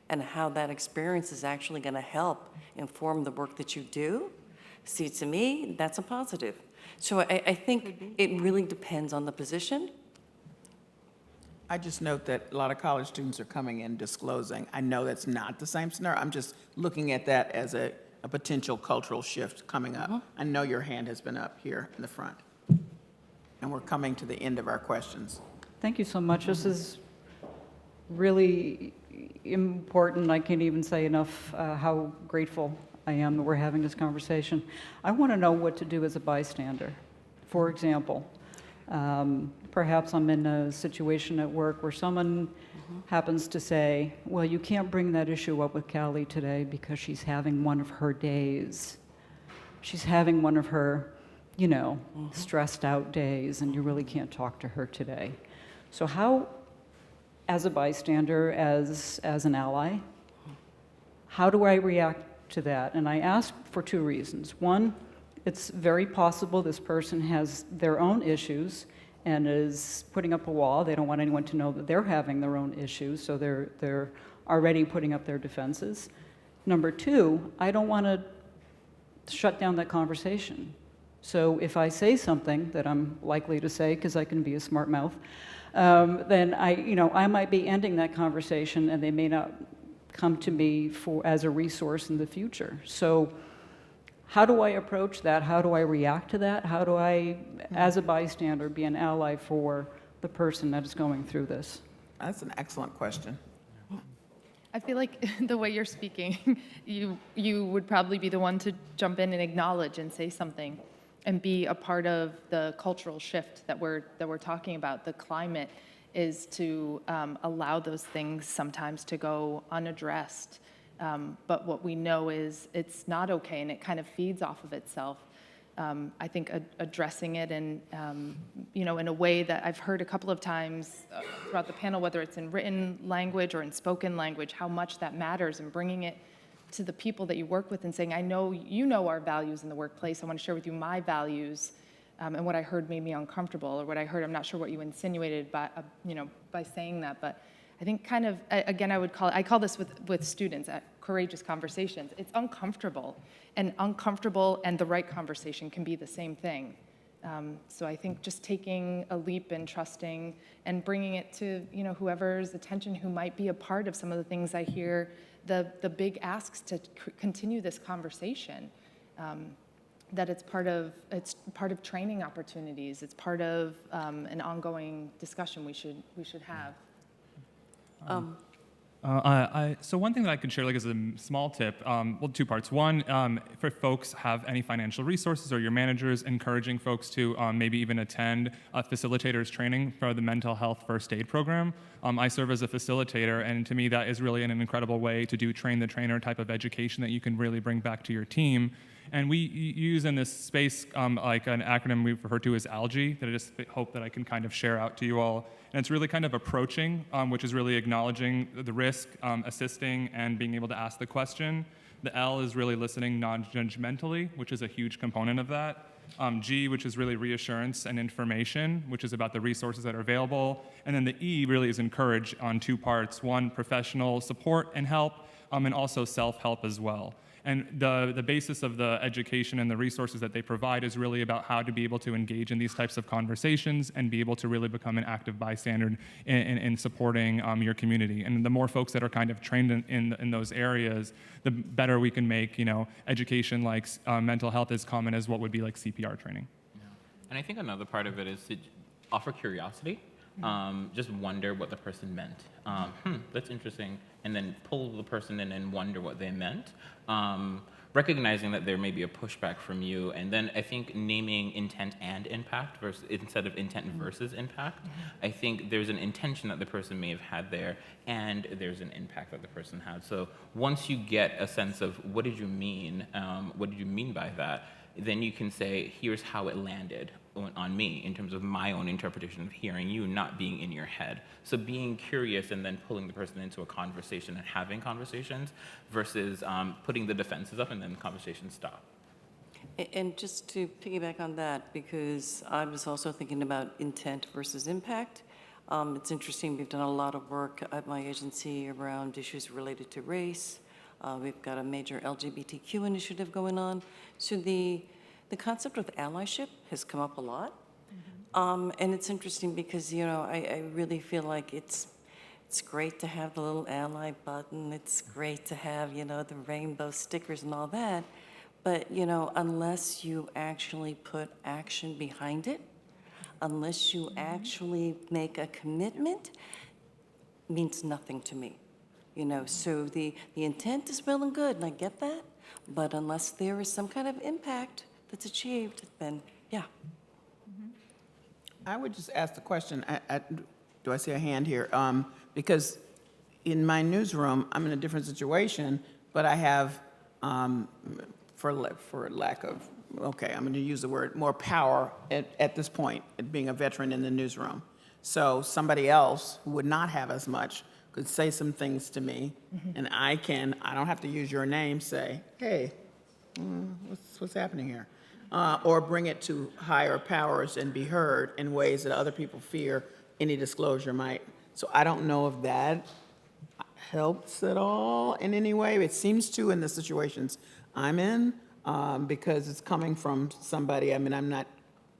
and how that experience is actually going to help inform the work that you do. See, to me, that's a positive. So I think it really depends on the position. I just note that a lot of college students are coming in disclosing. I know that's not the same scenario. I'm just looking at that as a potential cultural shift coming up. I know your hand has been up here in the front. And we're coming to the end of our questions. Thank you so much. This is really important. I can't even say enough how grateful I am that we're having this conversation. I want to know what to do as a bystander. For example, perhaps I'm in a situation at work where someone happens to say, well, you can't bring that issue up with Callie today because she's having one of her days. She's having one of her, stressed out days, and you really can't talk to her today. So how, as a bystander, as an ally, how do I react to that? And I ask for two reasons. One, it's very possible this person has their own issues and is putting up a wall. They don't want anyone to know that they're having their own issues, so they're already putting up their defenses. Number two, I don't want to shut down that conversation. So if I say something that I'm likely to say, because I can be a smart mouth, then I might be ending that conversation, and they may not come to me as a resource in the future. So how do I approach that? How do I react to that? How do I, as a bystander, be an ally for the person that is going through this? That's an excellent question. I feel like the way you're speaking, you would probably be the one to jump in and acknowledge and say something and be a part of the cultural shift that we're talking about. The climate is to allow those things sometimes to go unaddressed. But what we know is it's not okay, and it kind of feeds off of itself. I think addressing it in, in a way that I've heard a couple of times throughout the panel, whether it's in written language or in spoken language, how much that matters, and bringing it to the people that you work with and saying, I know you know our values in the workplace. I want to share with you my values, and what I heard made me uncomfortable, or what I heard, I'm not sure what you insinuated by, by saying that, but I think kind of, again, I call this with students at courageous conversations. It's uncomfortable, and the right conversation can be the same thing. So I think just taking a leap and trusting and bringing it to, whoever's attention who might be a part of some of the things I hear, the big asks to continue this conversation, that it's part of training opportunities. It's part of an ongoing discussion we should have. So one thing that I could share, like as a small tip, well, two parts. One, for folks have any financial resources or your managers encouraging folks to maybe even attend a facilitator's training for the mental health first aid program. I serve as a facilitator, and to me that is really an incredible way to do train the trainer type of education that you can really bring back to your team. And we use in this space like an acronym we refer to as ALGE that I just hope that I can kind of share out to you all. And it's really kind of approaching, which is really acknowledging the risk, assisting, and being able to ask the question. The L is really listening non-judgmentally, which is a huge component of that. G, which is really reassurance and information, which is about the resources that are available. And then the E really is encourage on two parts. One, professional support and help, and also self-help as well. And the basis of the education and the resources that they provide is really about how to be able to engage in these types of conversations and be able to really become an active bystander in supporting your community. And the more folks that are kind of trained in those areas, the better we can make education like mental health as common as what would be like CPR training. Yeah. And I think another part of it is to offer curiosity. Just wonder what the person meant. That's interesting. And then pull the person in and wonder what they meant. Recognizing that there may be a pushback from you. And then I think naming intent and impact instead of intent versus impact. I think there's an intention that the person may have had there, and there's an impact that the person had. So once you get a sense of what did you mean by that, then you can say, here's how it landed on me in terms of my own interpretation of hearing you, not being in your head. So being curious and then pulling the person into a conversation and having conversations versus putting the defenses up and then conversations stop. And just to piggyback on that, because I was also thinking about intent versus impact. It's interesting, we've done a lot of work at my agency around issues related to race. We've got a major LGBTQ initiative going on. So the concept of allyship has come up a lot. And it's interesting because, I really feel like it's great to have the little ally button. It's great to have, the rainbow stickers and all that. But, unless you actually put action behind it, unless you actually make a commitment, means nothing to me. So the intent is well and good, and I get that. But unless there is some kind of impact that's achieved, then yeah. I would just ask the question, do I see a hand here? Because in my newsroom, I'm in a different situation, but I have, for lack of, okay, I'm going to use the word, more power at this point, at being a veteran in the newsroom. So somebody else who would not have as much could say some things to me, and I don't have to use your name, say, hey, what's happening here? Or bring it to higher powers and be heard in ways that other people fear any disclosure might. So I don't know if that helps at all in any way. It seems to in the situations I'm in, because it's coming from somebody. I mean, I'm not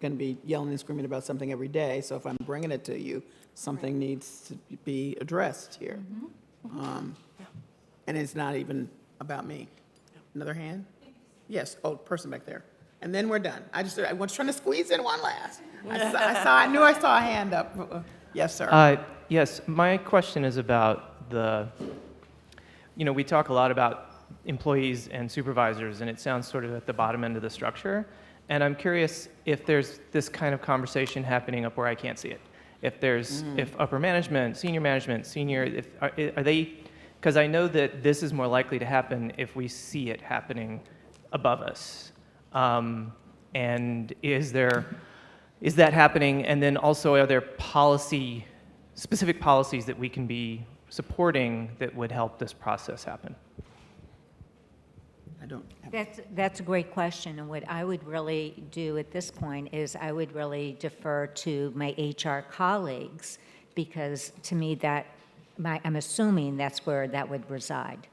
going to be yelling and screaming about something every day, so if I'm bringing it to you, something needs to be addressed here. And it's not even about me. Another hand? Yes, person back there. And then we're done. I was trying to squeeze in one last. I knew I saw a hand up. Yes, sir. Yes, my question is about we talk a lot about employees and supervisors, and it sounds sort of at the bottom end of the structure. And I'm curious if there's this kind of conversation happening up where I can't see it. If upper management, senior, are they, because I know that this is more likely to happen if we see it happening above us. And is that happening? And then also, are there specific policies that we can be supporting that would help this process happen? I don't have. That's a great question, and what I would really do at this point is I would really defer to my HR colleagues, because to me I'm assuming that's where that would reside.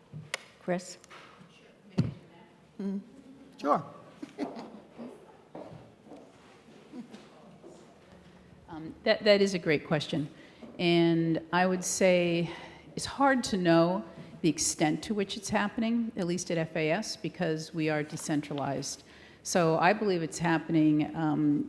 Chris? Sure. That is a great question. And I would say it's hard to know the extent to which it's happening, at least at FAS, because we are decentralized. So I believe it's happening,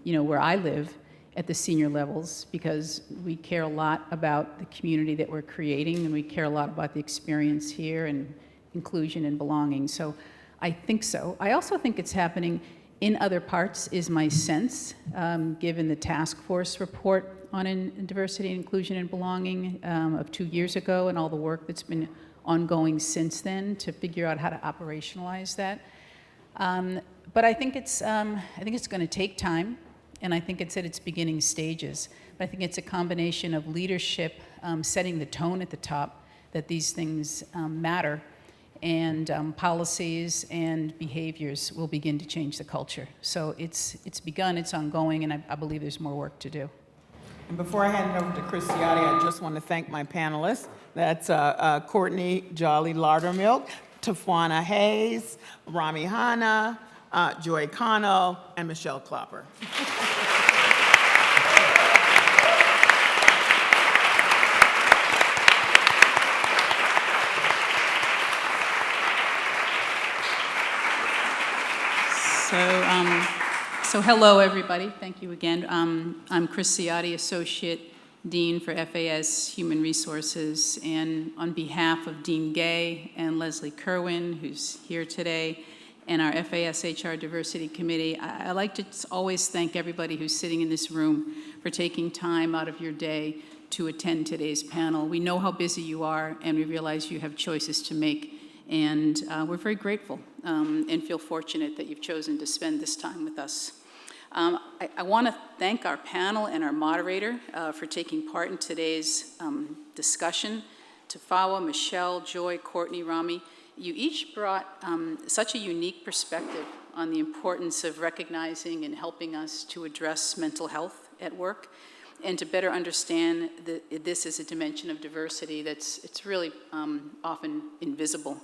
where I live at the senior levels, because we care a lot about the community that we're creating, and we care a lot about the experience here and inclusion and belonging. So I think so. I also think it's happening in other parts, is my sense, given the task force report on diversity, inclusion, and belonging of 2 years ago, and all the work that's been ongoing since then to figure out how to operationalize that. But I think it's going to take time, and I think it's at its beginning stages. But I think it's a combination of leadership setting the tone at the top that these things matter, and policies and behaviors will begin to change the culture. So it's begun, it's ongoing, and I believe there's more work to do. And before I hand it over to Chris Ciotti, I just want to thank my panelists. That's Courtney Jolly Loudermilk, Tafwana Hayes, Rami Hanna, Joy Connell, and Michelle Klopper. So hello, everybody. Thank you again. I'm Chris Ciotti, Associate Dean for FAS Human Resources, and on behalf of Dean Gay and Leslie Kerwin, who's here today, and our FAS HR Diversity Committee, I like to always thank everybody who's sitting in this room for taking time out of your day to attend today's panel. We know how busy you are, and we realize you have choices to make, and we're very grateful and feel fortunate that you've chosen to spend this time with us. I want to thank our panel and our moderator for taking part in today's discussion. Tafawa, Michelle, Joy, Courtney, Rami, you each brought such a unique perspective on the importance of recognizing and helping us to address mental health at work, and to better understand that this is a dimension of diversity it's really often invisible.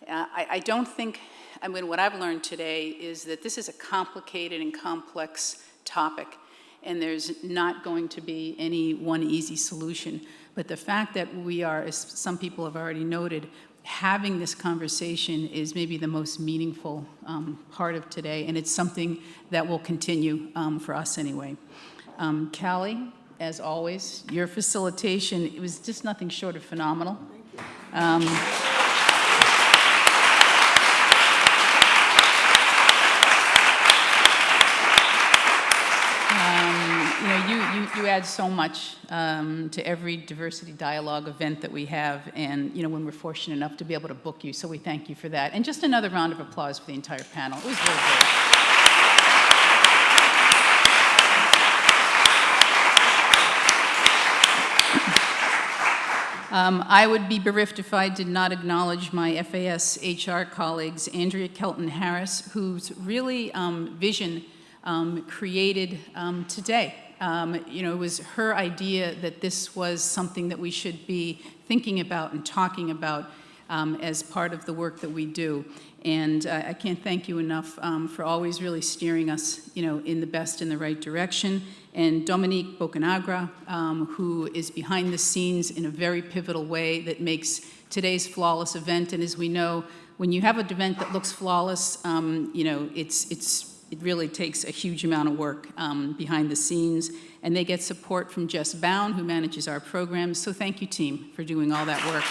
I don't think, what I've learned today is that this is a complicated and complex topic, and there's not going to be any one easy solution. But the fact that we are, as some people have already noted, having this conversation is maybe the most meaningful part of today, and it's something that will continue for us anyway. Callie, as always, your facilitation, it was just nothing short of phenomenal. Thank you. You add so much to every diversity dialogue event that we have, and when we're fortunate enough to be able to book you, so we thank you for that. And just another round of applause for the entire panel. It was really great. I would be bereft if I did not acknowledge my FAS HR colleagues, Andrea Kelton-Harris, whose really vision created today. It was her idea that this was something that we should be thinking about and talking about as part of the work that we do. And I can't thank you enough for always really steering us, in the best and the right direction. And Dominique Bocanagra, who is behind the scenes in a very pivotal way that makes today's flawless event. And as we know, when you have an event that looks flawless, it really takes a huge amount of work behind the scenes. And they get support from Jess Bound, who manages our programs. So thank you, team, for doing all that work.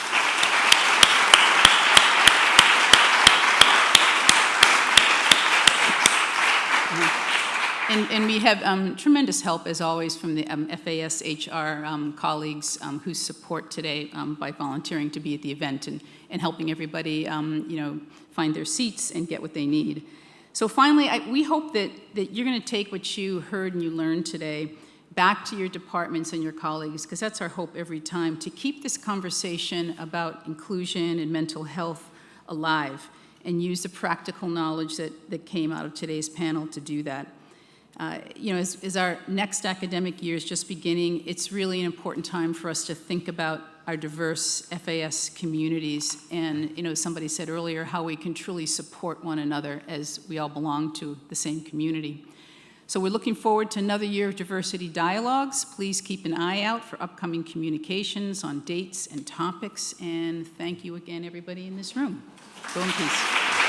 And we have tremendous help, as always, from the FAS HR colleagues who support today by volunteering to be at the event and helping everybody, find their seats and get what they need. So finally, we hope that you're going to take what you heard and you learned today back to your departments and your colleagues, because that's our hope every time, to keep this conversation about inclusion and mental health alive and use the practical knowledge that came out of today's panel to do that. As our next academic year is just beginning, it's really an important time for us to think about our diverse FAS communities and, somebody said earlier, how we can truly support one another as we all belong to the same community. So we're looking forward to another year of diversity dialogues. Please keep an eye out for upcoming communications on dates and topics, and thank you again, everybody in this room. Go in peace.